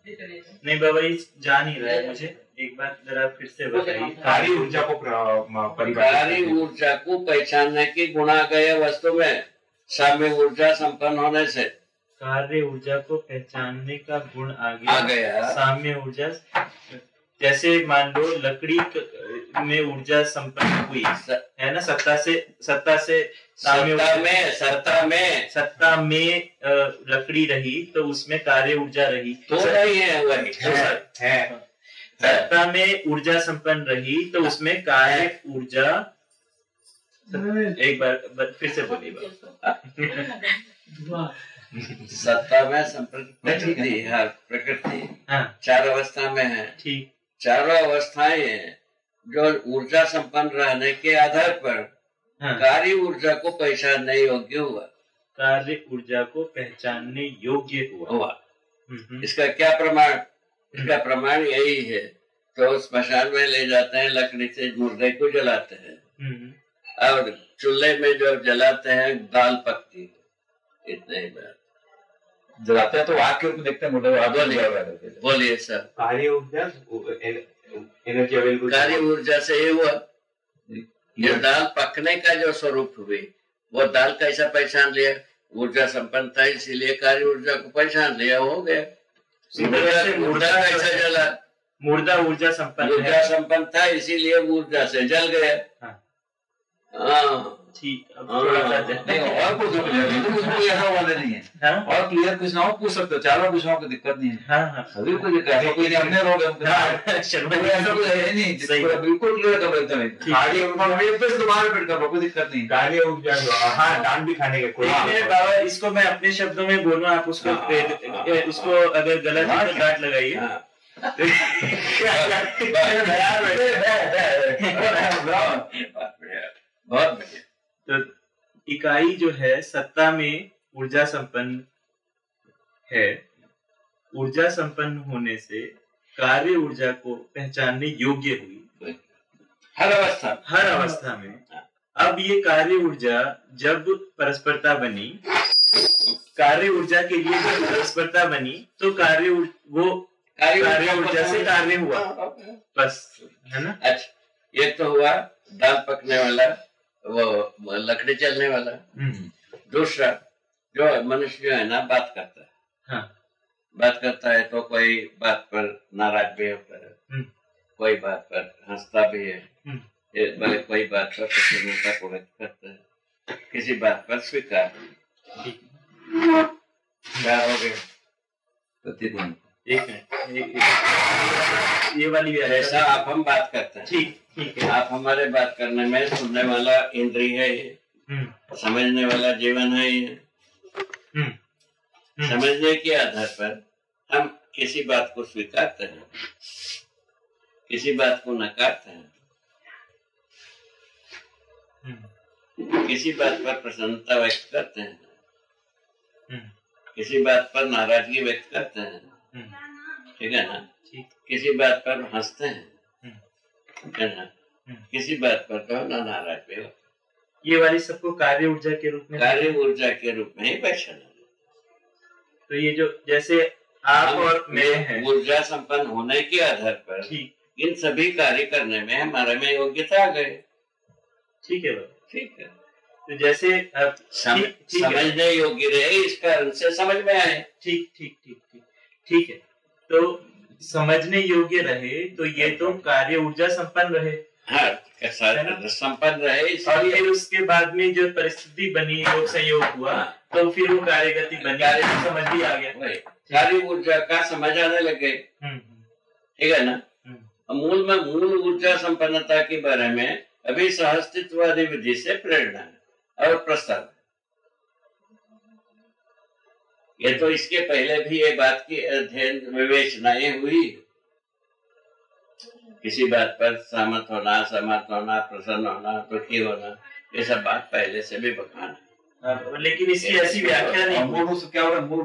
नहीं बाबा, ये जा नहीं रहा है मुझे, एक बार जरा फिर से बताइए। कार्य ऊर्जा को कार्य ऊर्जा को पहचानने की गुण आ गए वस्तु में, साम्य ऊर्जा संपन्न होने से। कार्य ऊर्जा को पहचानने का गुण आ गया। साम्य ऊर्जा, जैसे मान लो लकड़ी में ऊर्जा संपन्न हुई है ना, सत्ता में लकड़ी रही, तो उसमें कार्य ऊर्जा रही, तो नहीं है वही है। सत्ता में ऊर्जा संपन्न रही, तो उसमें कार्य ऊर्जा। एक बार फिर से बोलिए। सत्ता में प्रकृति, हर प्रकृति चार अवस्था में है, ठीक। चारों अवस्थाएं जो ऊर्जा संपन्न रहने के आधार पर कार्य ऊर्जा को पहचानने योग्य हुआ। कार्य ऊर्जा को पहचानने योग्य हुआ। इसका क्या प्रमाण? इसका प्रमाण यही है, तो स्मशान में ले जाते हैं, लकड़ी से मुर्दे को जलाते हैं, और चूल्हे में जो जलाते हैं दाल पकती है, इतने ही बात जलाते हैं तो आग के रूप में देखते हैं। बोलिए सर। कार्य ऊर्जा एनर्जी अवेलेबल, कार्य ऊर्जा से ये हुआ, ये दाल पकने का जो स्वरूप हुई, वो दाल कैसा पहचान लिया? ऊर्जा संपन्न था, इसीलिए कार्य ऊर्जा को पहचान लिया, हो गया। मुर्दा कैसा जला? मुर्दा ऊर्जा संपन्न था, इसीलिए ऊर्जा से जल गया। हाँ ठीक। नहीं और कुछ ऐसा वाले नहीं है, और क्लियर कुछ ना हो पूछ सकते हो, चारों पूछो, कोई दिक्कत नहीं है। सभी कोई दिक्कत, कोई हमने रोग ऐसा कुछ है नहीं, बिल्कुल क्लियर कर एकदम। दोबारा रिपीट कर लो, कोई दिक्कत नहीं। कार्य ऊर्जा, हाँ, दान भी खाने के कोई बाबा, इसको मैं अपने शब्दों में बोलूं, आप उसको अगर गलत है तो डांट लगाइए। बहुत बढ़िया। तो इकाई जो है सत्ता में ऊर्जा संपन्न है, ऊर्जा संपन्न होने से कार्य ऊर्जा को पहचानने योग्य हुई हर अवस्था में। अब ये कार्य ऊर्जा जब परस्परता बनी, कार्य ऊर्जा के लिए जब परस्परता बनी, तो कार्य ऊर्जा से कार्य हुआ, बस, है ना। अच्छा, ये तो हुआ दाल पकने वाला, वो लकड़ी चलने वाला। दूसरा, जो मनुष्य जो है ना, बात करता है। बात करता है तो कोई बात पर नाराज भी होता है, कोई बात पर हंसता भी है, भले कोई बात पर प्रसन्नता को व्यक्त करता है, किसी बात पर स्वीकार। क्या हो गया? ये वाली ऐसा आप हम बात करते हैं, ठीक है। आप हमारे बात करने में सुनने वाला इंद्रिय है ये, समझने वाला जीवन है ये। समझने के आधार पर हम किसी बात को स्वीकारते हैं, किसी बात को नकारते हैं, किसी बात पर प्रसन्नता व्यक्त करते हैं, किसी बात पर नाराजगी व्यक्त करते हैं, ठीक है ना। किसी बात पर हंसते हैं, ठीक है ना। किसी बात पर तो ना नाराज भी हो। ये वाली सबको कार्य ऊर्जा के रूप में ही पहचाना। तो ये जो जैसे आप और मैं हैं, ऊर्जा संपन्न होने के आधार पर इन सभी कार्य करने में हमारे में योग्यता आ गई। ठीक है, ठीक है। तो जैसे समझने योग्य रहे, इस कारण से समझ में आए। ठीक है। तो समझने योग्य रहे, तो ये तो कार्य ऊर्जा संपन्न रहे। हाँ, संपन्न रहे। और फिर उसके बाद में जो परिस्थिति बनी, योग संयोग हुआ, तो फिर वो कार्यगति बन गई, समझ भी आ गया। कार्य ऊर्जा का समझ आने लगे, ठीक है ना। मूल में मूल ऊर्जा संपन्नता के बारे में अभी सहअस्तित्ववादी विधि से प्रेरणा है और प्रस्ताव। ये तो इसके पहले भी ये बात की अध्ययन विवेचनाएं हुई, किसी बात पर सहमत होना, असहमत होना, प्रसन्न होना, दुखी होना, ये सब बात पहले से भी बखान है। लेकिन इसकी ऐसी व्याख्या नहीं। मूल रूप से क्या होगा? मूल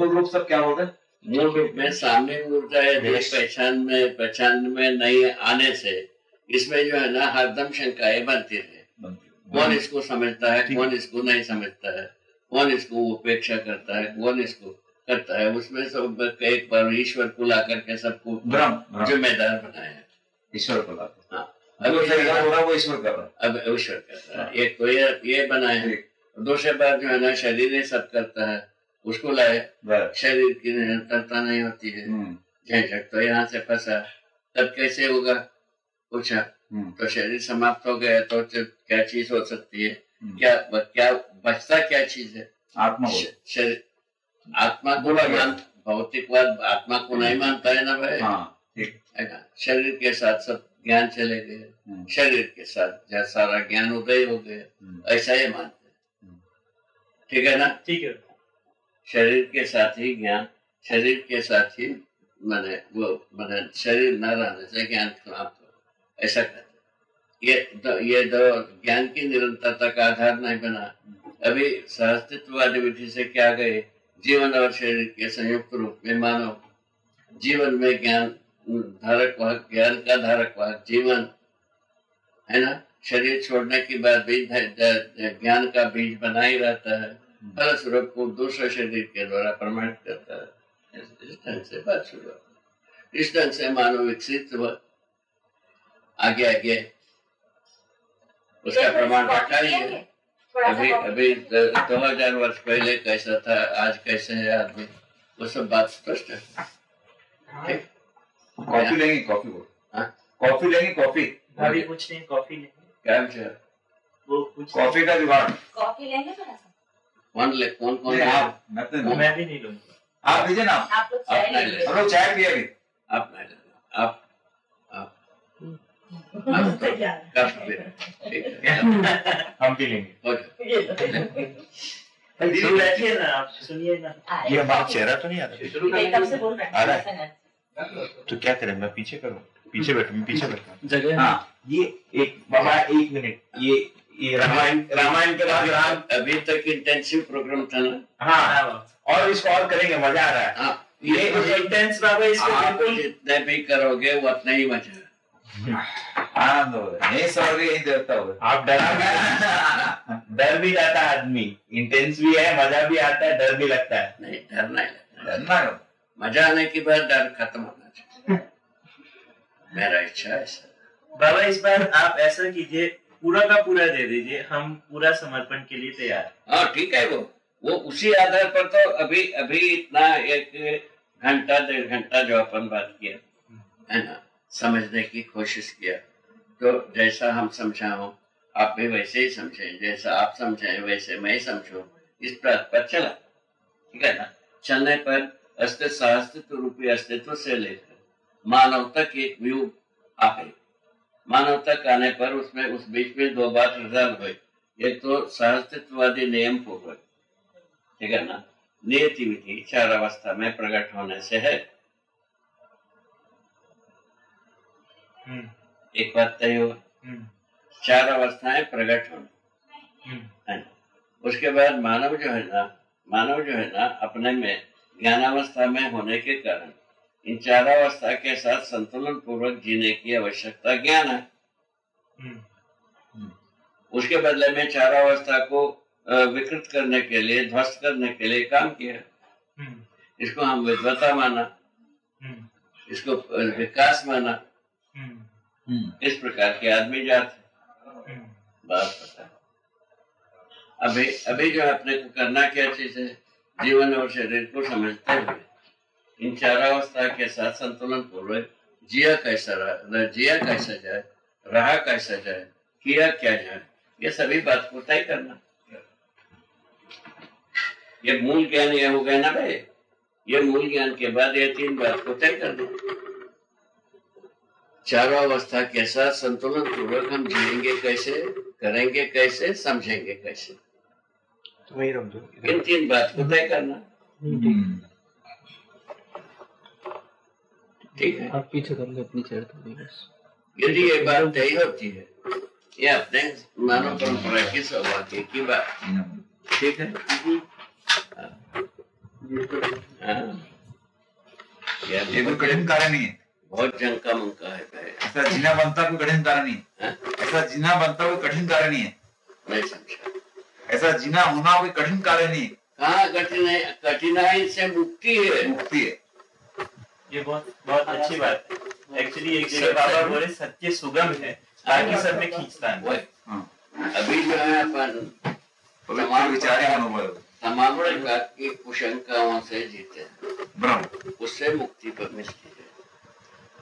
रूप से क्या होगा? मूल रूप में सामने ऊर्जा या देश पहचान में नहीं आने से इसमें जो है ना हरदम शंकाएं बनती है। कौन इसको समझता है, कौन इसको नहीं समझता है, कौन इसको उपेक्षा करता है, कौन इसको करता है। उसमें सब एक बार ईश्वर को ला करके सबको जिम्मेदार बनाया है। ईश्वर को ला, हाँ, अब वो ईश्वर कर रहा है। अब ईश्वर करता है। एक तो ये बनाया है, दूसरे बार जो है ना शरीर ही सब करता है, उसको लाए, शरीर की निरंतरता नहीं होती है। झंझट तो यहाँ से फंसा, तब कैसे होगा पूछा, तो शरीर समाप्त हो गया तो क्या चीज हो सकती है? क्या बचता क्या चीज है? आत्मा। शरीर आत्मा को भौतिकवाद आत्मा को नहीं मानता है ना भाई। ठीक है ना। शरीर के साथ सब ज्ञान चले गए, शरीर के साथ सारा ज्ञान उदय हो गया, ऐसा ही मानते हैं। ठीक है ना। ठीक है। शरीर के साथ ही ज्ञान, शरीर के साथ ही मैंने शरीर न रहने से ज्ञान समाप्त हो, ऐसा कहते। ये दो ज्ञान की निरंतरता का आधार नहीं बना। अभी सहअस्तित्ववादी विधि से क्या गए, जीवन और शरीर के संयुक्त रूप में मानव जीवन में ज्ञान धारक वाहक, ज्ञान का धारक वाहक जीवन है ना। शरीर छोड़ने के बाद भी ज्ञान का बीज बना ही रहता है, फलस्वरूप को दूसरे शरीर के द्वारा प्रमाणित करता है। इस ढंग से बात शुरू, इस ढंग से मानव विकसित हुआ, आगे उसका प्रमाण रखा ही है। अभी 2000 वर्ष पहले कैसा था, आज कैसे है आदमी, वो सब बात स्पष्ट है। कॉफी लेंगे? कॉफी लेंगे? कॉफी भाभी कुछ नहीं, कॉफी लेंगे क्या विचार? वो कुछ कॉफी का जुगाड़। कॉफी लेंगे थोड़ा सा? कौन? आप? मैं भी नहीं लूंगा। आप लीजिए ना। आप लोग चाय लेंगे? हम लोग चाय पिएंगे। आप नहीं लेना, आप हम भी लेंगे। बैठिए ना, आप सुनिए ना। ये हमारा चेहरा तो नहीं आ रहा? आ रहा है। तो क्या करें, मैं पीछे करूँ? पीछे बैठा जगह। हाँ, ये एक बाबा, एक मिनट, ये रामायण के बाद राम अभी तक इंटेंसिव प्रोग्राम था ना। हाँ, और इसको और करेंगे, मजा आ रहा है। हाँ, ये इंटेंस बाबा, इसको बिल्कुल जितने भी करोगे वो उतना ही मजा। आनंद हो रहा है, नहीं समझ गए, नहीं देता हो। आप डर भी जाता है आदमी, इंटेंस भी है, मजा भी आता है, डर भी लगता है। नहीं, डर नहीं लगता, डरना मजा आने के बाद डर खत्म होना चाहिए। मेरा इच्छा है सर। बाबा इस बार आप ऐसा कीजिए, पूरा का पूरा दे दीजिए, हम पूरा समर्पण के लिए तैयार। हाँ ठीक है, वो उसी आधार पर तो अभी इतना 1 घंटा 1.5 घंटा जो अपन बात किया है ना, समझने की कोशिश किया, तो जैसा हम समझाओ आप भी वैसे ही समझे, जैसा आप समझे वैसे मैं समझूं, इस बात पर चला। ठीक है ना। चलने पर अस्तित्व रूपी अस्तित्व से लेकर मानव तक एक व्यू आ गई। मानव तक आने पर उसमें उस बीच में 2 बात रिजल्ट हुई। एक तो सहअस्तित्ववादी नियम हो गए, ठीक है ना। नियति विधि 4 अवस्था में प्रकट होने से है। एक बात तय हुआ, 4 अवस्थाएं प्रकट होने। उसके बाद मानव जो है ना अपने में ज्ञानावस्था में होने के कारण इन 4 अवस्था के साथ संतुलन पूर्वक जीने की आवश्यकता ज्ञान है। उसके बदले में 4 अवस्था को विकृत करने के लिए, ध्वस्त करने के लिए काम किया। इसको हम विद्वता माना, इसको विकास माना। इस प्रकार के आदमी जात है। बात पता है। अभी जो अपने को करना क्या चीज है, जीवन और शरीर को समझते हुए इन 4 अवस्था के साथ संतुलन पूर्वक जिया कैसा जाए, रहा कैसा जाए, किया क्या जाए, ये सभी बात को तय करना। ये मूल ज्ञान ये हो गया ना भाई। ये मूल ज्ञान के बाद ये 3 बात को तय कर दो। चारों अवस्था के साथ संतुलन पूर्वक हम जिएंगे कैसे, करेंगे कैसे, समझेंगे कैसे, तो वही रख दो। इन 3 बात को तय करना। ठीक है, आप पीछे कर लो अपनी चेयर थोड़ी बस। यदि ये बात तय होती है, ये अपने मानव परंपरा की सौभाग्य की बात। ठीक है, ये कोई कठिन कार्य नहीं है। बहुत जंग का मंका है भाई। ऐसा जीना बनता कोई कठिन कार्य नहीं है। ऐसा जीना बनता कोई कठिन कार्य नहीं है। नहीं समझा। ऐसा जीना होना कोई कठिन कार्य नहीं है। कहाँ कठिन है? कठिनाई से मुक्ति है। मुक्ति है। ये बहुत अच्छी बात है। एक्चुअली एक जगह बाबा बोले सत्य सुगम है, बाकी सब में खींचता है। अभी जो है अपन तमाम विचार मनोबल तमाम प्रकार की कुशंकाओं से जीते हैं, ब्रह्म उससे मुक्ति पर मिलती है।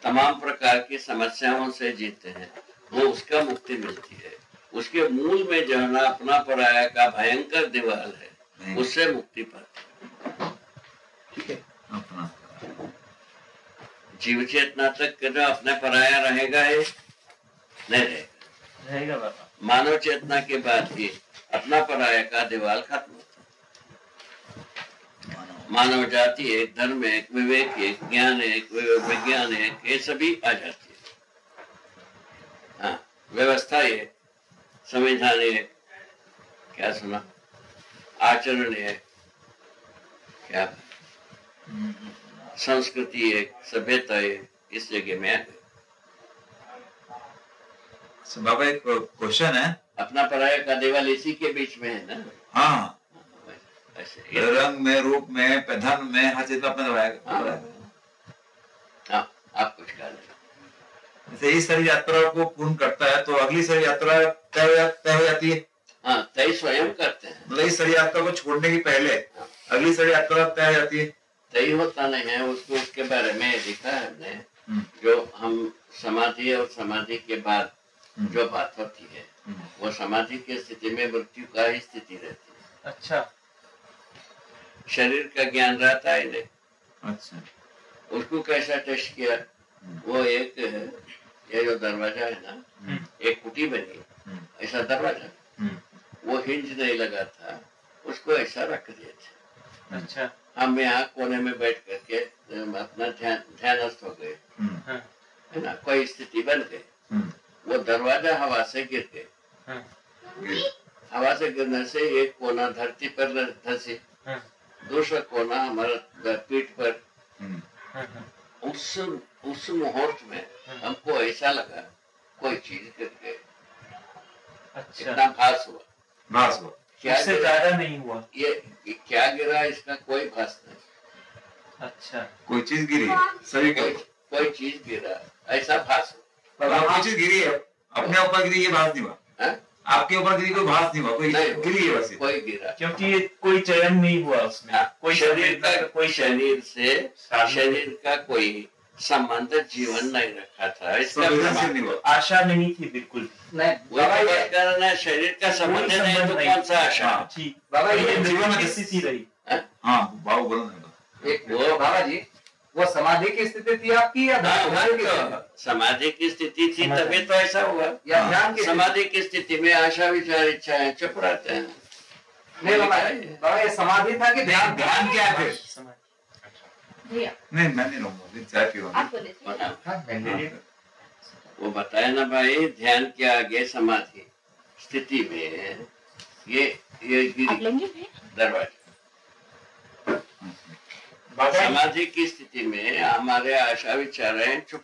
तमाम प्रकार की समस्याओं से जीते हैं, वो उसका मुक्ति मिलती है। उसके मूल में जो है ना अपना पराया का भयंकर दीवार है, उससे मुक्ति पाती है। ठीक है, अपना जीव चेतना तक जो अपने पराया रहेगा है नहीं रहेगा बाबा। मानव चेतना के बाद ही अपना पराया का दीवार खत्म होता है। मानव जाति एक, धर्म एक, विवेक एक, ज्ञान एक, विज्ञान एक, ये सभी आ जाती है। हाँ, व्यवस्था एक, संविधान एक, क्या सुना, आचरण एक, क्या संस्कृति एक, सभ्यता एक, इस जगह में आ गए। बाबा एक क्वेश्चन है। अपना पराया का दीवार इसी के बीच में है ना। हाँ, ऐसे रंग में, रूप में, धन में, हर चीज में अपना दबाया। हाँ, आप कुछ कह रहे। जैसे इस सारी यात्रा को पूर्ण करता है तो अगली सारी यात्रा तय हो जाती है। हाँ, तय स्वयं करते हैं। मतलब इस सारी यात्रा को छोड़ने की पहले अगली सारी यात्रा तय हो जाती है। तय होता नहीं है, उसको उसके बारे में लिखा है हमने। जो हम समाधि और समाधि के बाद जो बात होती है, वो समाधि की स्थिति में मृत्यु का ही स्थिति रहती है। अच्छा, शरीर का ज्ञान रहता है नहीं। अच्छा, उसको कैसा टेस्ट किया? वो एक ये जो दरवाजा है ना, एक कुटी बनी, ऐसा दरवाजा, वो हिंज नहीं लगा था, उसको ऐसा रख दिए थे। अच्छा, हम यहाँ कोने में बैठ करके अपना ध्यानस्थ हो गए, है ना, कोई स्थिति बन गई। वो दरवाजा हवा से गिर गए। हवा से गिरने से एक कोना धरती पर धंसी, दूसरा कोना हमारा पीठ पर। उस मुहूर्त में हमको ऐसा लगा कोई चीज गिर गई। अच्छा, इतना भास हुआ। क्या इससे ज्यादा नहीं हुआ? ये क्या गिरा, इसका कोई भास नहीं। अच्छा, कोई चीज गिरी है, सभी कोई चीज गिरा, ऐसा भास हुआ। कोई चीज गिरी है, अपने ऊपर गिरी, ये भास नहीं हुआ। आपके ऊपर गिरी, कोई भास नहीं हुआ, कोई गिरी है बस। कोई गिरा, क्योंकि कोई चयन नहीं हुआ उसमें। कोई शरीर का, कोई शरीर से शरीर का कोई संबंध जीवन नहीं रखा था, इसका नहीं हुआ। आशा नहीं थी बिल्कुल नहीं। शरीर का संबंध नहीं तो कौन सा आशा? ठीक बाबा, ये जीवन में स्थिति रही। हाँ, बाबू बोलो ना। वो बाबा जी, वो समाधि की स्थिति थी आपकी या ध्यान की? समाधि की स्थिति थी, तभी तो ऐसा हुआ। या ध्यान की? समाधि की स्थिति में आशा विचार इच्छाएं चुप रहते हैं। नहीं बाबा, ये समाधि था कि ध्यान? ध्यान क्या है? भैया नहीं, मैं नहीं रहूंगा, चाय पीऊंगा। आप बोले थे। वो बताया ना भाई, ध्यान के आगे समाधि स्थिति में ये आप लेंगे दरवाजा। समाधि की स्थिति में हमारे आशा विचार चुप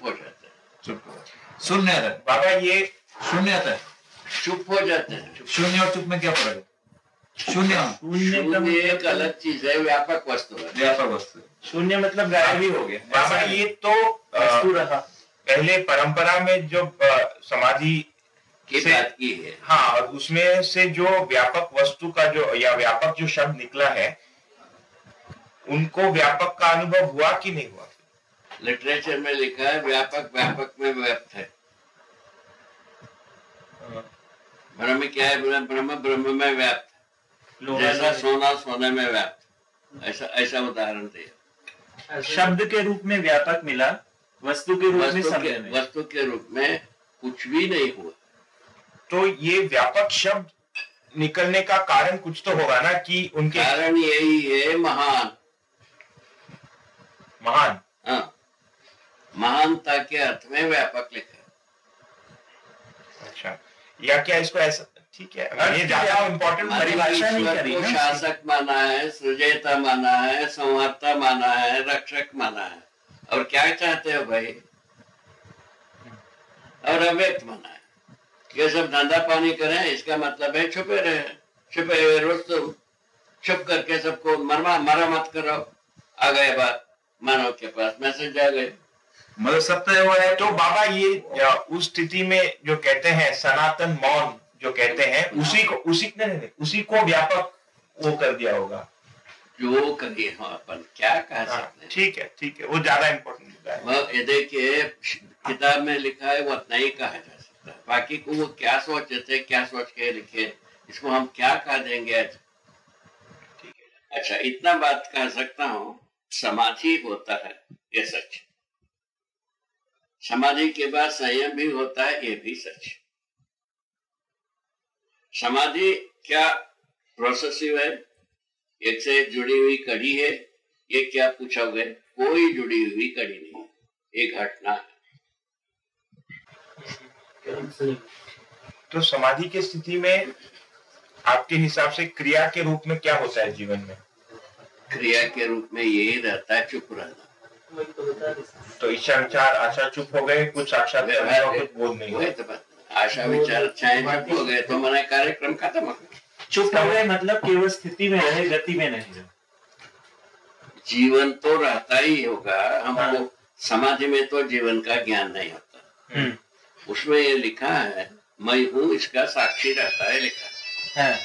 हो जाते हैं। चुप, शून्य आता है बाबा, ये शून्य आता है, चुप हो जाते हैं। शून्य और चुप में क्या फर्क है? शून्य एक अलग चीज है, व्यापक वस्तु है। व्यापक वस्तु। शून्य मतलब गायब ही हो गया। बाबा, ये तो वस्तु रहा। पहले परंपरा में जो समाधि की बात की है, हाँ, और उसमें से जो व्यापक वस्तु का जो या व्यापक जो शब्द निकला है, उनको व्यापक का अनुभव हुआ कि नहीं हुआ? लिटरेचर में लिखा है व्यापक व्यापक में व्याप्त है। ब्रह्म क्या है? ब्रह्म ब्रह्म में व्याप्त है। जैसा सोना सोने में व्याप्त, ऐसा उदाहरण दिया। शब्द के रूप में व्यापक मिला, वस्तु के रूप में समझ में, वस्तु के रूप में कुछ भी नहीं हुआ। तो ये व्यापक शब्द निकलने का कारण कुछ तो होगा ना, कि उनके कारण यही है महान। महान, हाँ, महानता के अर्थ में व्यापक लिखा। अच्छा, या क्या इसको ऐसा, ठीक है, ये ज्यादा इम्पोर्टेंट परिभाषा नहीं करी ना। शासक माना है, सृजयता माना है, संवारता माना है, रक्षक माना है, और क्या चाहते हो भाई? और अव्यक्त माना है। ये सब धंधा पानी करें, इसका मतलब है छुपे रहे, छुपे हुए रुस्तुम, छुप करके सबको मरम्मत करो। आ गए बात, मानव के पास मैसेज आ गए, मतलब सत्य वो है। तो बाबा ये उस स्थिति में जो कहते हैं सनातन मौन जो कहते हैं, उसी को व्यापक वो कर दिया होगा। जो करिए हम अपन क्या कह सकते हैं। ठीक है, वो ज्यादा इम्पोर्टेंट है। वह ये देखिए किताब में लिखा है, वो उतना ही कहा जा सकता है। बाकी को वो क्या सोचे थे, क्या सोच के लिखे, इसको हम क्या कह देंगे आज। ठीक है, अच्छा, इतना बात कह सकता हूँ, समाधि होता है, ये सच। समाधि के बाद संयम भी होता है, ये भी सच। समाधि क्या प्रोसेसिव है, एक से जुड़ी हुई कड़ी है, ये क्या पूछोगे? कोई जुड़ी हुई कड़ी नहीं, एक घटना है। तो समाधि की स्थिति में आपके हिसाब से क्रिया के रूप में क्या होता है जीवन में? क्रिया के रूप में यही रहता है, चुप रहना। तो इच्छा विचार आशा चुप हो गए, कुछ साक्षात्कार और कुछ बोध नहीं हुआ। तो बात, आशा विचार चुप हो गए तो मैंने कार्यक्रम खत्म हो गया। चुप हो गए मतलब केवल स्थिति में रहे, गति में नहीं रहे। जीवन तो रहता ही होगा हमको। समाधि में तो जीवन का ज्ञान नहीं होता। उसमें ये लिखा है, मैं हूँ इसका साक्षी रहता है, लिखा है।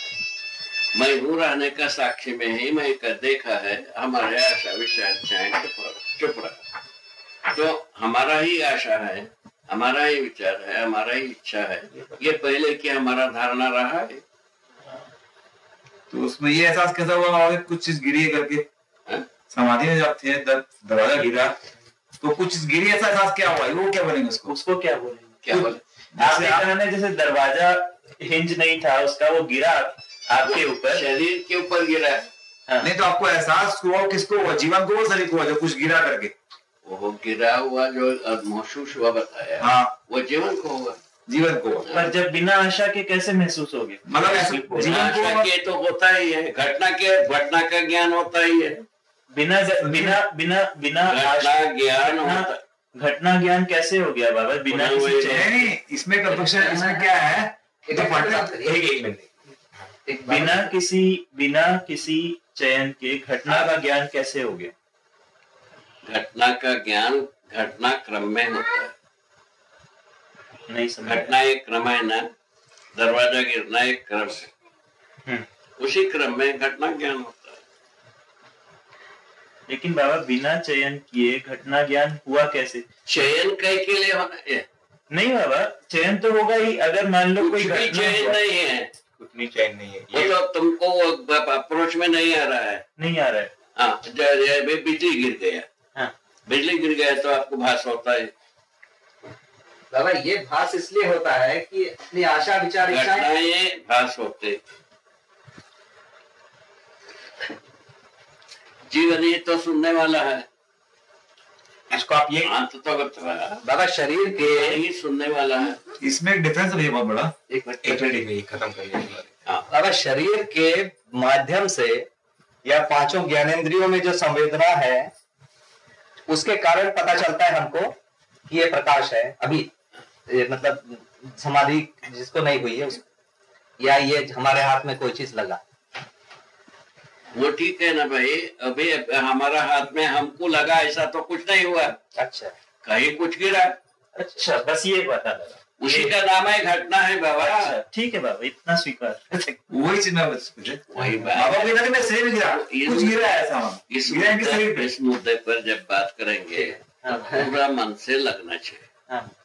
मैं हूँ रहने का साक्षी में ही मैं कर देखा है, हमारे आशा विचार चुप रहा। तो हमारा ही आशा है, हमारा ही विचार है, हमारा ही इच्छा है, ये पहले की हमारा धारणा रहा है। तो उसमें ये एहसास कैसा हुआ कुछ चीज गिरी है करके? समाधि में जब थे दरवाजा गिरा तो कुछ चीज गिरी, ऐसा एहसास क्या हुआ? वो क्या बोलेंगे उसको क्या बोलेंगे? क्या बोले? आपने कहा ना जैसे दरवाजा हिंज नहीं था उसका, वो गिरा आपके ऊपर, शरीर के ऊपर गिरा। नहीं तो आपको एहसास हुआ किसको हुआ? जीवन को, शरीर को हुआ जो कुछ गिरा करके? वो गिरा हुआ जो महसूस हुआ बताया, हाँ, वो जीवन को हुआ। जीवन को। पर जब बिना आशा के कैसे महसूस होगे? मतलब जीवन को के तो होता ही है, घटना का ज्ञान होता ही है। बिना ज्ञान होता। घटना ज्ञान कैसे हो गया बाबा? बिना किसी चयन? नहीं, इसमें कंपल्शन इसमें क्या है? बिना किसी चयन के घटना का ज्ञान कैसे हो गया? घटना का ज्ञान घटना क्रम में होता है। नहीं समझ। घटना एक क्रम है ना, दरवाजा गिरना एक क्रम है, उसी क्रम में घटना ज्ञान होता है। लेकिन बाबा बिना चयन किए घटना ज्ञान हुआ कैसे? चयन कई के लिए होना है? नहीं बाबा, चयन तो होगा ही। अगर मान लो कोई चयन नहीं है, कुछ नहीं चयन नहीं है, वो तो तुमको अप्रोच में नहीं आ रहा है। नहीं आ रहा है। हाँ, बिजली गिर गया, बिजली गिर गया तो आपको भास होता है। बाबा ये भास इसलिए होता है कि अपनी आशा विचार घटनाएं भास होते। जीवन ये तो सुनने वाला है, इसको आप ये अंत तो बाबा शरीर के ही सुनने वाला है। इसमें एक डिफरेंस है बहुत बड़ा। एक मिनट खत्म करिए। बाबा शरीर के माध्यम से या पांचों ज्ञानेंद्रियों में जो संवेदना है उसके कारण पता चलता है हमको कि ये प्रकाश है। अभी मतलब समाधि जिसको नहीं हुई है या ये हमारे हाथ में कोई चीज लगा, वो ठीक है ना भाई। अभी हमारा हाथ में हमको लगा, ऐसा तो कुछ नहीं हुआ। अच्छा, कहीं कुछ गिरा। अच्छा, बस ये पता लगा, उसी का नाम है घटना है बाबा। अच्छा, ठीक है बाबा, इतना स्वीकार। वही चीज में वही बाबा भी मैं शरीर गिरा, कुछ गिरा ऐसा। इस मुद्दे पर जब बात करेंगे पूरा मन से लगना चाहिए।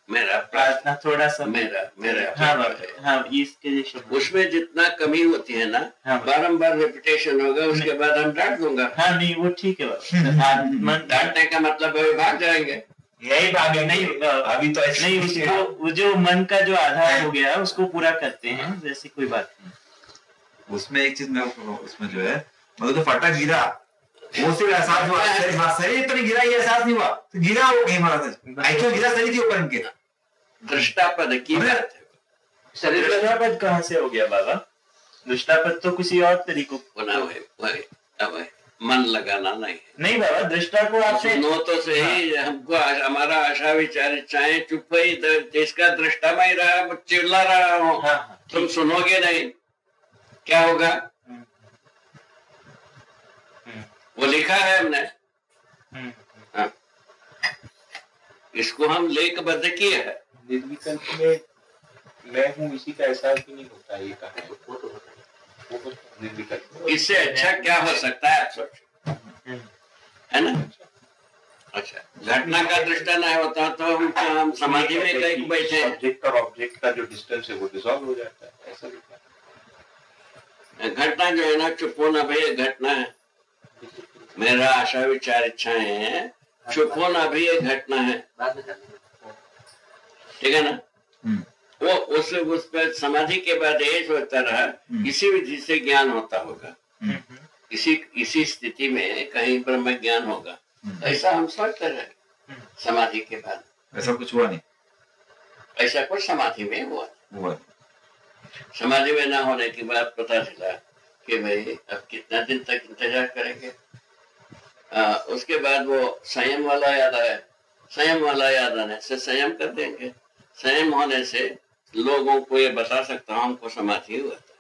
मेरा प्रार्थना थोड़ा सा मेरा हाँ बाबा हाँ इसके लिए शब्द उसमें जितना कमी होती है ना हाँ। बारंबार रिपीटेशन होगा उसके बाद हम डांट दूंगा। हाँ नहीं वो ठीक है बाबा मन डांटने का मतलब है भाग जाएंगे। यही भागे नहीं अभी तो ऐसे नहीं उसको वो जो मन का जो आधार हो गया उसको पूरा करते हैं वैसी कोई बात नहीं। उसमें एक चीज मैं उसमें जो है मतलब तो फटा गिरा वो सिर्फ एहसास हुआ शरीर तो नहीं गिरा ये एहसास नहीं हुआ तो गिरा वो कहीं मारा था क्यों गिरा शरीर के ऊपर इनके दृष्टापद की बात है। शरीर दृष्टापद कहाँ से हो गया बाबा? दृष्टापद तो किसी और तरीकों मन लगाना नहीं बाबा दृष्टा को आपसे नोटों से ही हमको हमारा आशा विचार इच्छाएं चुप ही जिसका दृष्टा मैं रहा चिल्ला रहा हूँ तुम सुनोगे नहीं क्या होगा? वो लिखा है हमने हाँ। इसको हम लेखबद्ध किया है। निर्विकल्प में मैं हूँ इसी का एहसास भी नहीं होता ये कहा निर्विकल्प इससे अच्छा क्या हो सकता है आप सोचो है ना? अच्छा घटना का दृष्टा नहीं होता तो हम समाधि में कहीं बैठे सब्जेक्ट और ऑब्जेक्ट का जो डिस्टेंस है वो डिसॉल्व हो जाता है ऐसा लिखा है। घटना जो है ना चुप होना भाई घटना है। मेरा आशा विचार इच्छाएं हैं चुप होना भी एक घटना है ठीक है ना? वो उस पर समाधि के बाद ये होता रहा इसी विधि से ज्ञान होता होगा इसी स्थिति में कहीं ब्रह्म ज्ञान होगा ऐसा हम सोचते रहे। समाधि के बाद ऐसा कुछ हुआ नहीं ऐसा कुछ समाधि में हुआ समाधि में ना होने के बाद पता चला कि भाई अब कितना दिन तक इंतजार करेंगे। उसके बाद वो संयम वाला याद आने से संयम कर देंगे। संयम होने से लोगों को ये बता सकता हूँ हमको समाधि हुआ था।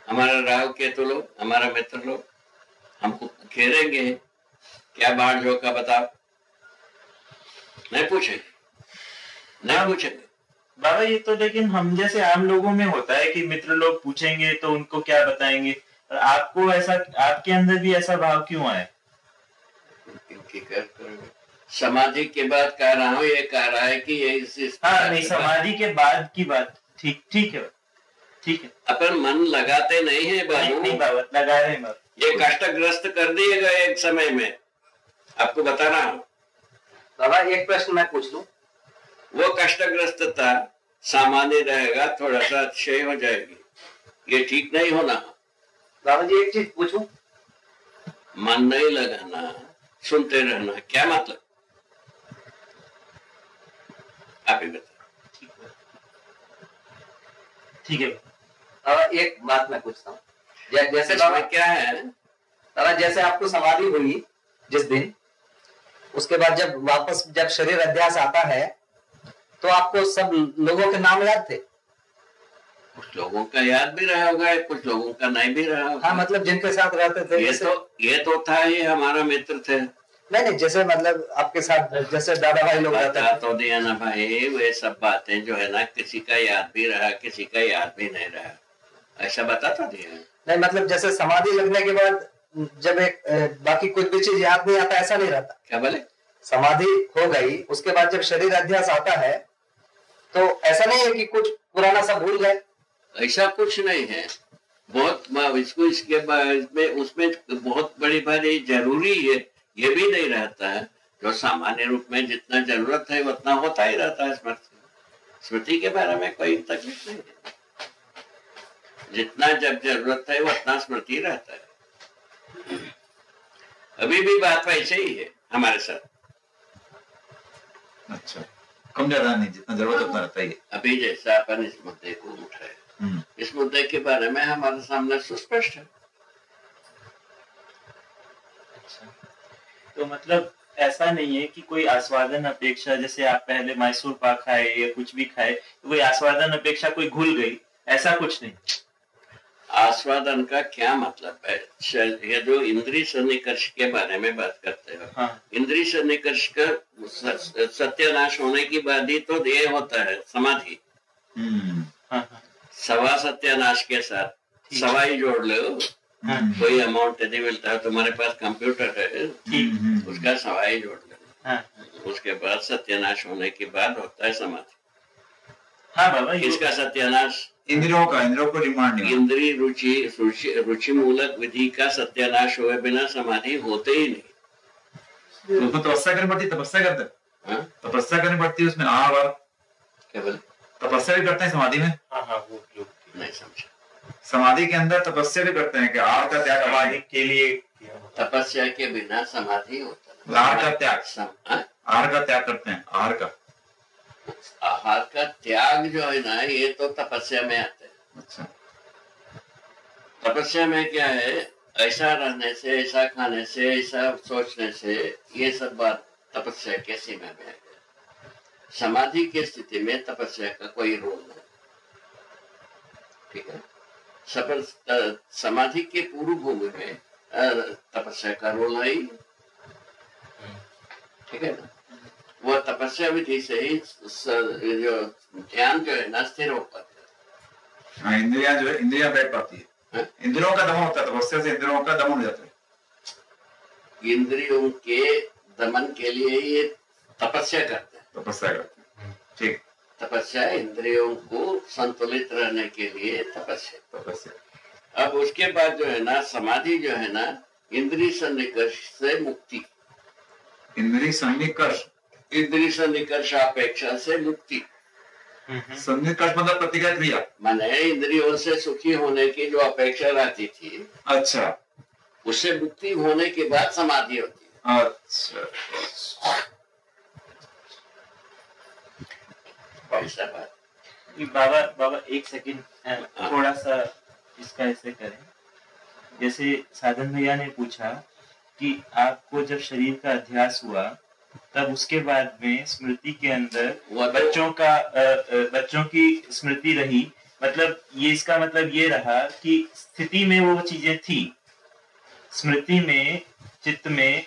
हमारा राहु केतु लोग हमारा मित्र लोग हमको घेरेंगे क्या बाढ़ जो का बताओ नहीं पूछेंगे बाबा ये तो लेकिन हम जैसे आम लोगों में होता है कि मित्र लोग पूछेंगे तो उनको क्या बताएंगे। आपको ऐसा आपके अंदर भी ऐसा भाव क्यों आया? समाधि के बाद कह रहा हूँ ये कह रहा है कि ये हाँ नहीं समाधि के बाद की बात ठीक है अपन मन लगाते नहीं है बाबू नहीं बाबा लगा रहे हैं ये कष्टग्रस्त कर दिएगा एक समय में आपको बता रहा हूँ। बाबा एक प्रश्न मैं पूछ लूं वो कष्टग्रस्तता सामान्य रहेगा थोड़ा सा अतिशय हो जाएगी ये ठीक नहीं होना। बाबा जी एक चीज पूछूं मन नहीं लगाना सुनते रहना क्या मतलब आप ही बताओ। ठीक है बाबा एक बात मैं पूछता हूँ जैसे बाबा क्या है बाबा जैसे आपको समाधि हुई जिस दिन उसके बाद जब शरीर अध्यास आता है तो आपको सब लोगों के नाम याद थे? कुछ लोगों का याद भी रहा होगा कुछ लोगों का नहीं भी रहा होगा। हाँ मतलब जिनके साथ रहते थे ये तो था ये हमारा मित्र थे। नहीं जैसे मतलब आपके साथ जैसे दादा भाई लोग रहते थे तो दिया ना भाई वे सब बातें जो है ना किसी का याद भी रहा किसी का याद भी नहीं रहा ऐसा बताता दिया नहीं मतलब जैसे समाधि लगने के बाद जब एक बाकी कुछ भी चीज याद नहीं आता ऐसा नहीं रहता क्या बोले? समाधि हो गई उसके बाद जब शरीर अध्यास आता है तो ऐसा नहीं है कि कुछ पुराना सब भूल गए? ऐसा कुछ नहीं है बहुत इसको इसके बाद उसमें बहुत बड़ी बात ये जरूरी है ये भी नहीं रहता है जो सामान्य रूप में जितना जरूरत है उतना होता ही रहता है। स्मृति के बारे में कोई तकलीफ नहीं है जितना जब जरूरत है उतना स्मृति रहता है। अभी भी बात वैसे ही है हमारे साथ। अच्छा कम ज्यादा नहीं जितना जरूरत उतना रहता ही। अभी जैसा अपन इस मुद्दे को उठाए इस मुद्दे के बारे में हमारे सामने सुस्पष्ट है। अच्छा तो मतलब ऐसा नहीं है कि कोई आस्वादन अपेक्षा जैसे आप पहले मैसूर पाक खाए या कुछ भी खाए तो कोई आस्वादन अपेक्षा कोई घुल गई ऐसा कुछ नहीं। आस्वादन का क्या मतलब है? ये जो इंद्रिय सन्निकर्ष के बारे में बात करते हो हाँ। इंद्रिय सन्निकर्ष का सत्यानाश होने की बाद ही तो ये होता है समाधि। हाँ। सवा सत्यानाश के साथ सवाई जोड़ लो कोई अमाउंट यदि मिलता है तुम्हारे पास कंप्यूटर है उसका सवाई जोड़ लो उसके बाद सत्यानाश होने के बाद होता है समाधि। हाँ बाबा, इसका सत्यानाश इंद्रियों को डिमांड नहीं, इंद्रिय रुचि मूलक विधि का सत्यानाश हुए बिना समाधि होते ही नहीं। उनको तपस्या करनी पड़ती, तपस्या करते, तपस्या करनी पड़ती है उसमें। क्या बोले? तपस्या भी करते हैं समाधि में? वो नहीं समझा। समाधि के अंदर तपस्या भी करते हैं कि आहार का त्याग समाधि के लिए तपस्या के बिना समाधि होता है। आहार का त्याग, आहार का त्याग करते हैं, आहार का त्याग जो है ना, ये तो तपस्या में आता है। अच्छा, तपस्या में क्या है, ऐसा रहने से, ऐसा खाने से, ऐसा सोचने से, ये सब बात तपस्या के सीमा में आ गया। समाधि की स्थिति में तपस्या का कोई रोल नहीं, ठीक है। समाधि के पूर्व भूमि में तपस्या का रोल है, ठीक है ना। वो तपस्या विधि से ही जो ध्यान जो है ना स्थिर हो पाता है। इंद्रियां जो है, इंद्रियां बैठ पाती है, इंद्रियों का दमन होता है, तपस्या से इंद्रियों का दमन हो जाता है। इंद्रियों के दमन के लिए ये तपस्या करते हैं, ठीक। तपस्या इंद्रियों को संतुलित रहने के लिए तपस्या। अब उसके बाद जो है ना समाधि जो है ना, इंद्रिय सन्निकर्ष से मुक्ति, इंद्रिय सन्निकर्ष, इंद्रिय सन्निकर्ष अपेक्षा से मुक्ति। सन्निकर्ष मतलब प्रतिक्रिया क्रिया, माने इंद्रियों से सुखी होने की जो अपेक्षा रहती थी, अच्छा, उससे मुक्ति होने के बाद समाधि होती है। अच्छा, ऐसा बात। बाबा एक सेकंड, थोड़ा सा इसका ऐसे करें। जैसे साधन भैया ने पूछा कि आपको जब शरीर का अध्यास हुआ, तब उसके बाद में स्मृति के अंदर बच्चों की स्मृति रही, मतलब ये, इसका मतलब ये रहा कि स्थिति में वो चीजें थी, स्मृति में, चित्त में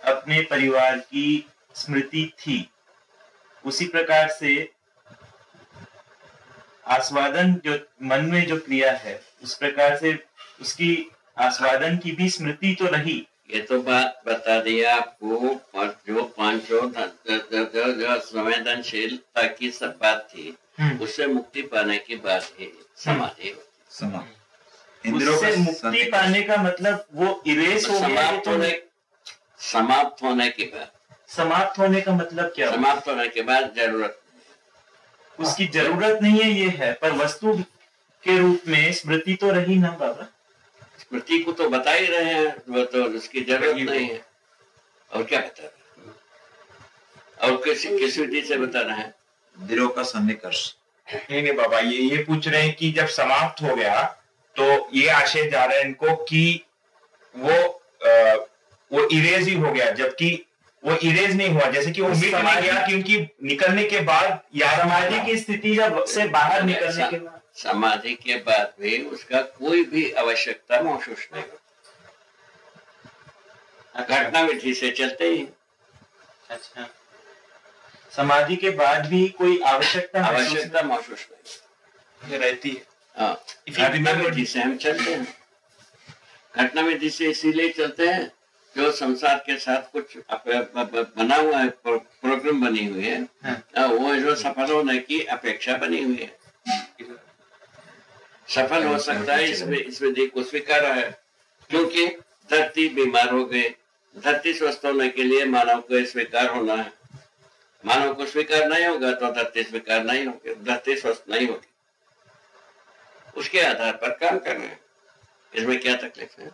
अपने परिवार की स्मृति थी। उसी प्रकार से आस्वादन जो मन में जो क्रिया है, उस प्रकार से उसकी आस्वादन की भी स्मृति तो रही। ये तो बात बता दिया आपको, और जो पांचों जो संवेदनशीलता की सब बात थी, उससे मुक्ति पाने के बाद ही समाधि होती। उससे मुक्ति पाने का मतलब वो इरेज हो गया, समाप्त होने के बाद। समाप्त होने का मतलब क्या? समाप्त होने के बाद जरूरत, उसकी जरूरत नहीं है, ये है, पर वस्तु के रूप में स्मृति तो रही ना बाबा। स्मृति को तो बता ही रहे हैं, वो तो उसकी जरूरत नहीं है। और क्या बता रहे हैं, और किस विधि से बता रहे हैं? इंद्रियों का सन्निकर्ष। नहीं बाबा, ये पूछ रहे हैं कि जब समाप्त हो गया तो ये आशय जा रहे हैं इनको कि वो इरेज ही हो गया, जबकि वो इरेज नहीं हुआ, जैसे कि वो मिट नहीं गया, क्योंकि निकलने के बाद या समाधि की स्थिति जब से बाहर निकलने के बाद, समाधि के बाद भी उसका कोई भी आवश्यकता महसूस नहीं होती, घटना विधि से चलते ही। अच्छा, समाधि के बाद भी कोई आवश्यकता महसूस नहीं रहती है। हाँ, घटना विधि से हम चलते हैं। घटना विधि से इसीलिए चलते हैं, जो संसार के साथ कुछ बना हुआ है, प्रोग्राम बनी हुई है, वो जो सफल होने की अपेक्षा बनी हुई है, सफल हो सकता है, इस विधि को स्वीकार है। क्योंकि धरती बीमार हो गई, धरती स्वस्थ होने के लिए मानव को स्वीकार होना है। मानव को स्वीकार नहीं होगा तो धरती स्वीकार नहीं होगी, धरती स्वस्थ नहीं होगी। उसके आधार पर काम करना है, इसमें क्या तकलीफ है?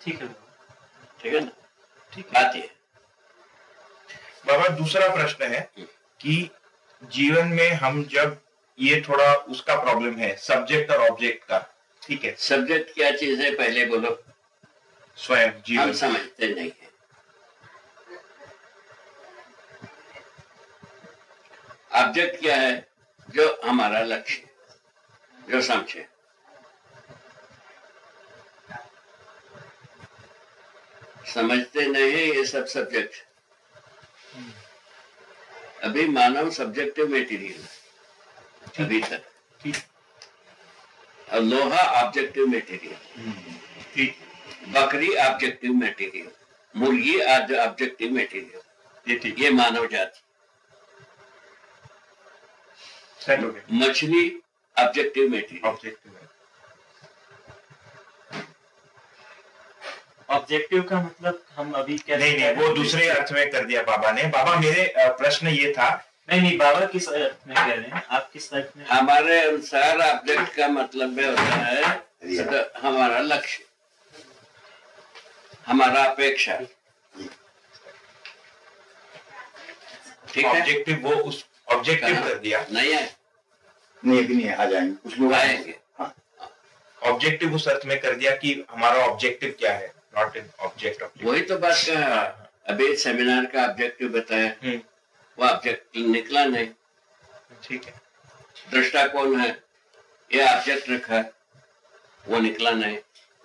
ठीक है ना, ठीक बात है। बाबा दूसरा प्रश्न है कि जीवन में हम जब, ये थोड़ा उसका प्रॉब्लम है सब्जेक्ट और ऑब्जेक्ट का, ठीक है। सब्जेक्ट क्या चीज है पहले बोलो? स्वयं जीवन। हम समझते नहीं है। ऑब्जेक्ट क्या है? जो हमारा लक्ष्य, जो समझे। समझते नहीं है ये सब सब्जेक्ट। अभी मानव सब्जेक्टिव मेटीरियल है अभी तक, और लोहा ऑब्जेक्टिव मेटीरियल, बकरी ऑब्जेक्टिव मेटीरियल, मुर्गी आज ऑब्जेक्टिव मेटीरियल, ये मानव जाति। मछली ऑब्जेक्टिव मेटीरियल। ऑब्जेक्टिव का मतलब हम अभी क्या नहीं, वो दूसरे अर्थ में कर दिया बाबा ने। बाबा मेरे प्रश्न ये था, नहीं बाबा किस अर्थ में कह रहे हैं आप, किस अर्थ में? हमारे अनुसार ऑब्जेक्ट का मतलब में होता है तो हमारा लक्ष्य, हमारा अपेक्षा, ठीक है। ऑब्जेक्टिव, वो उस ऑब्जेक्टिव कर दिया। नहीं है, नहीं अभी नहीं, आ जाएंगे कुछ लोग आएंगे। ऑब्जेक्टिव उस अर्थ में कर दिया कि हमारा ऑब्जेक्टिव क्या है, नॉट एन ऑब्जेक्ट। वही तो बात कहा, अभी सेमिनार का ऑब्जेक्टिव बताया, वो ऑब्जेक्ट निकला नहीं। ठीक है। दृष्टा कौन है, ये ऑब्जेक्ट रखा है, वो निकला नहीं।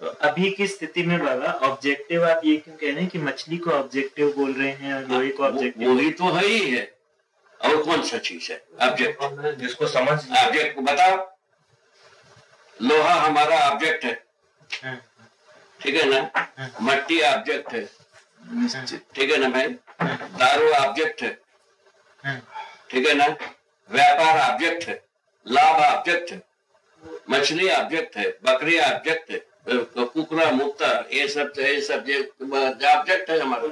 तो अभी की स्थिति में बाबा ऑब्जेक्टिव आप ये क्यों कह रहे हैं कि मछली को ऑब्जेक्टिव बोल रहे हैं और लोहे को ऑब्जेक्टिव? वही तो है ही है, और कौन सा चीज है ऑब्जेक्ट, जिसको समझ। ऑब्जेक्ट को बताओ। लोहा हमारा ऑब्जेक्ट है, ठीक है ना। मट्टी ऑब्जेक्ट है, ठीक है ना भाई। दारू ऑब्जेक्ट है, ठीक है ना। व्यापार ऑब्जेक्ट है, लाभ ऑब्जेक्ट है। मछली ऑब्जेक्ट है, बकरी ऑब्जेक्ट है, कुकरा मुक्ता, ये सब ऑब्जेक्ट है हमारे।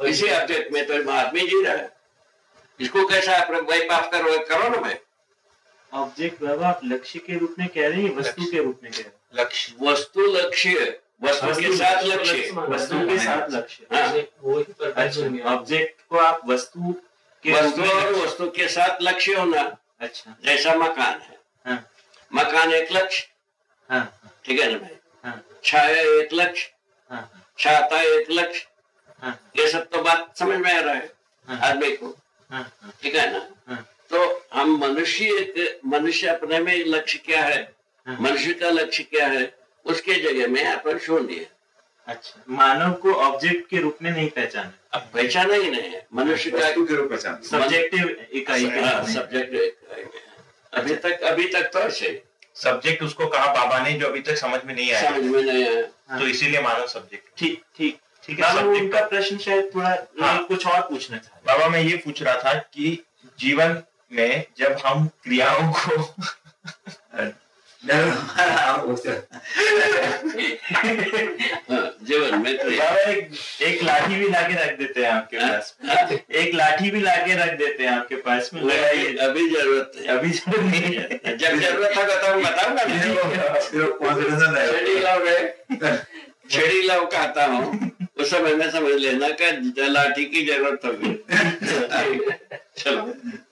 इसी ऑब्जेक्ट में तो आदमी जी रहा है, इसको कैसा वही पाप करो ना भाई। ऑब्जेक्ट बाबा आप लक्ष्य के रूप में कह रहे हैं, वस्तु के रूप में कह रहे हैं? लक्ष्य, वस्तु लक्ष्य, वस्तु के साथ लक्ष्य, वस्तु के साथ लक्ष्य। हाँ। ऑब्जेक्ट को आप वस्तु के वस्तु के साथ लक्ष्य होना। अच्छा, जैसा मकान है, हाँ। मकान एक लक्ष्य, हाँ। ठीक है ना भाई। हाँ। छाया एक लक्ष्य, हाँ। छाता एक लक्ष्य। हाँ। ये सब तो बात समझ में आ रहा है आदमी को, ठीक है ना। तो हम मनुष्य अपने में लक्ष्य क्या है, मनुष्य का लक्ष्य क्या है, उसके जगह में अपन छोड़ दिए। अच्छा, मानव को ऑब्जेक्ट के रूप में नहीं पहचाना, अब पहचाना ही नहीं है मनुष्य का के रूप में पहचान, सब्जेक्टिव इकाई के सब्जेक्ट इकाई में। अभी तक तो ऐसे सब्जेक्ट उसको कहा बाबा ने, जो अभी तक समझ में नहीं आया, समझ में नहीं आया, तो इसीलिए मानव सब्जेक्ट। ठीक है। उनका प्रश्न शायद थोड़ा कुछ और पूछना था। बाबा मैं ये पूछ रहा था कि जीवन में जब हम क्रियाओं को जीवन में तो एक लाठी भी लाके रख देते हैं आपके पास में, एक लाठी भी लाके रख देते हैं आपके पास में। अभी जरूरत है, अभी जरूरत नहीं है, जब जरूरत होगा तो हम बताऊंगा। छेड़ी लाओ कहता हूँ, उस समय में समझ लेना का लाठी की जरूरत होगी। चलो,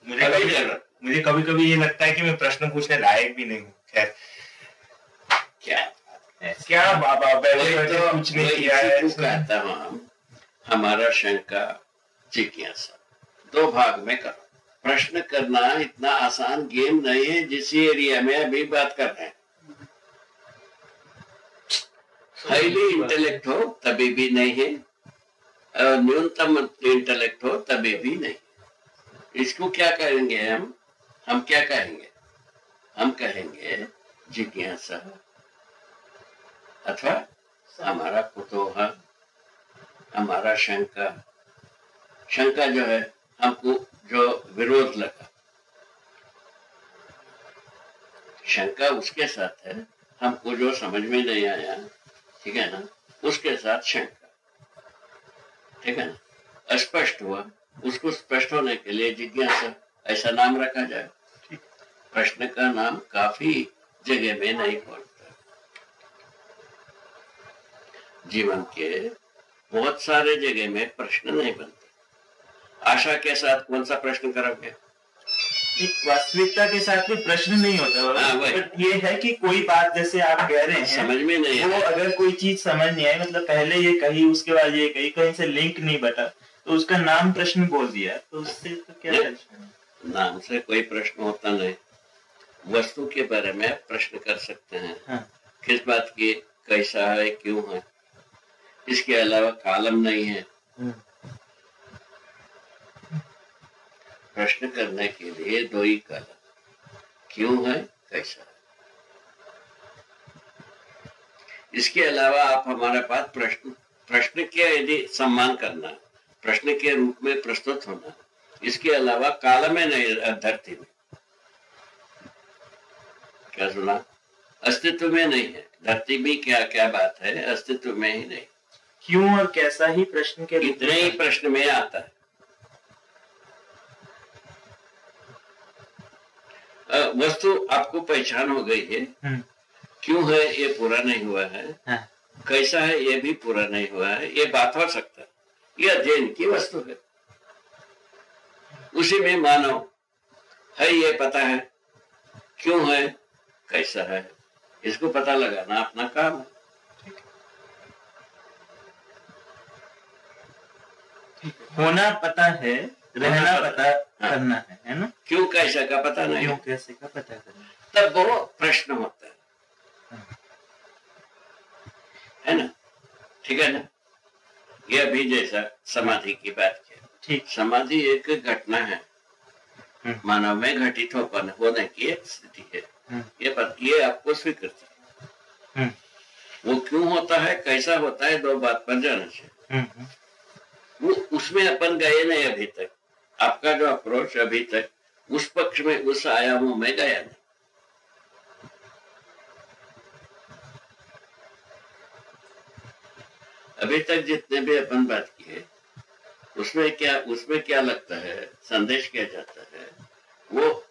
मुझे कभी कभी ये लगता है कि मैं प्रश्न पूछने लायक भी नहीं हूँ। खैर, क्या बाबा तो कुछ नहीं किया है। कहता हूँ हमारा शंका जिज्ञासा दो भाग में करो। प्रश्न करना इतना आसान गेम नहीं है जिस एरिया में अभी बात कर रहे हैं। हाईली इंटेलेक्ट हो तभी भी नहीं है, और न्यूनतम इंटेलेक्ट हो तभी भी नहीं। इसको क्या कहेंगे हम क्या कहेंगे? हम कहेंगे जिज्ञासा अथवा हमारा कुतूहल, हमारा शंका। शंका जो है हमको जो विरोध लगा, शंका उसके साथ है हमको जो समझ में नहीं आया, ठीक है ना, उसके साथ शंका, ठीक है ना। अस्पष्ट हुआ, उसको स्पष्ट होने के लिए जिज्ञासा, ऐसा नाम रखा जाए। प्रश्न का नाम काफी जगह में नहीं पड़ता। जीवन के बहुत सारे जगह में प्रश्न नहीं बनते। आशा के साथ कौन सा प्रश्न करोगे? एक वास्तविकता के साथ भी प्रश्न नहीं होता, बट ये है कि कोई बात जैसे आप कह रहे हैं समझ में नहीं, वो अगर कोई चीज समझ नहीं आई, मतलब पहले ये कही उसके बाद ये कही, कहीं से लिंक नहीं बटा, तो उसका नाम प्रश्न बोल दिया, तो उससे तो क्या नाम से कोई प्रश्न होता नहीं। वस्तु के बारे में प्रश्न कर सकते हैं। हाँ। किस बात की, कैसा है, क्यों है, इसके अलावा कालम नहीं है। प्रश्न करने के लिए दो ही कालम, क्यों है, कैसा है। इसके अलावा आप हमारे पास प्रश्न प्रश्न के यदि सम्मान करना, प्रश्न के रूप में प्रस्तुत होना, इसके अलावा काल में नहीं, धरती में क्या सुना, अस्तित्व में नहीं है। धरती में क्या क्या बात है, अस्तित्व में ही नहीं। क्यों और कैसा ही प्रश्न के रूप इतने ही प्रश्न में आता है। वस्तु आपको पहचान हो गई है, क्यों है ये पूरा नहीं हुआ है, कैसा है ये भी पूरा नहीं हुआ है, ये बात हो सकता है, ये अध्ययन की वस्तु है। उसी में मानव है, ये पता है क्यों है, कैसा है, इसको पता लगाना अपना काम है। होना पता है, रहना पता करना है ना? क्यों कैसा का पता नहीं, क्यों कैसे का पता करना, तब वो प्रश्न होता है ना? ठीक है ना? ये अभी जैसा समाधि की बात की, ठीक, समाधि एक घटना है, मानव में घटित होने की एक स्थिति है। ये आपको स्वीकृति है। वो क्यों होता है, कैसा होता है, दो बात पर जाना चाहिए। वो उसमें अपन गए नहीं अभी तक। आपका जो अप्रोच अभी तक उस पक्ष में, उस आयामों में गया नहीं। अभी तक जितने भी अपन बात किए उसमें क्या लगता है, संदेश क्या जाता है, वो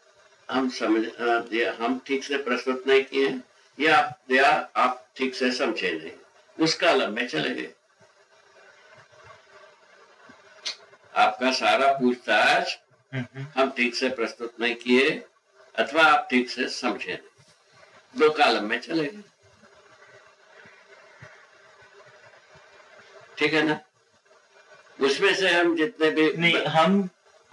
हम ठीक से प्रस्तुत नहीं किए, या आप ठीक से समझे नहीं, उस कालम में चले गए। आपका सारा पूछताछ हम ठीक से प्रस्तुत नहीं किए अथवा आप ठीक से समझे नहीं, दो कालम में चले गए। ठीक है ना? उसमें से हम जितने भी नहीं,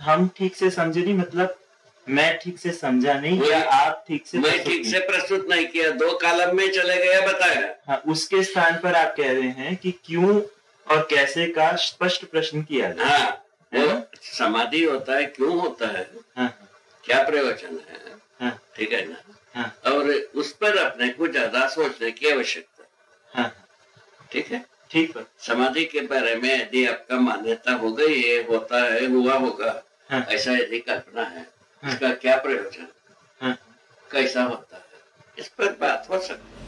हम ठीक से समझे नहीं, मतलब मैं ठीक से समझा नहीं या आप ठीक से, मैं ठीक से प्रस्तुत नहीं किया, दो कालम में चले गए, बताया। हाँ, उसके स्थान पर आप कह रहे हैं कि क्यों और कैसे का स्पष्ट प्रश्न किया जाए। हाँ, वो समाधि होता है, क्यों होता है, हाँ, क्या प्रयोजन है, हाँ, ठीक है ना? हाँ, और उस पर अपने को ज्यादा सोचने की आवश्यकता। हाँ, ठीक है, ठीक है। समाधि के बारे में यदि आपका मान्यता हो गई, ये होता है, हुआ होगा, हाँ, ऐसा यदि कल्पना है, इसका क्या प्रयोजन, हाँ, कैसा होता है, इस पर बात हो सकती है।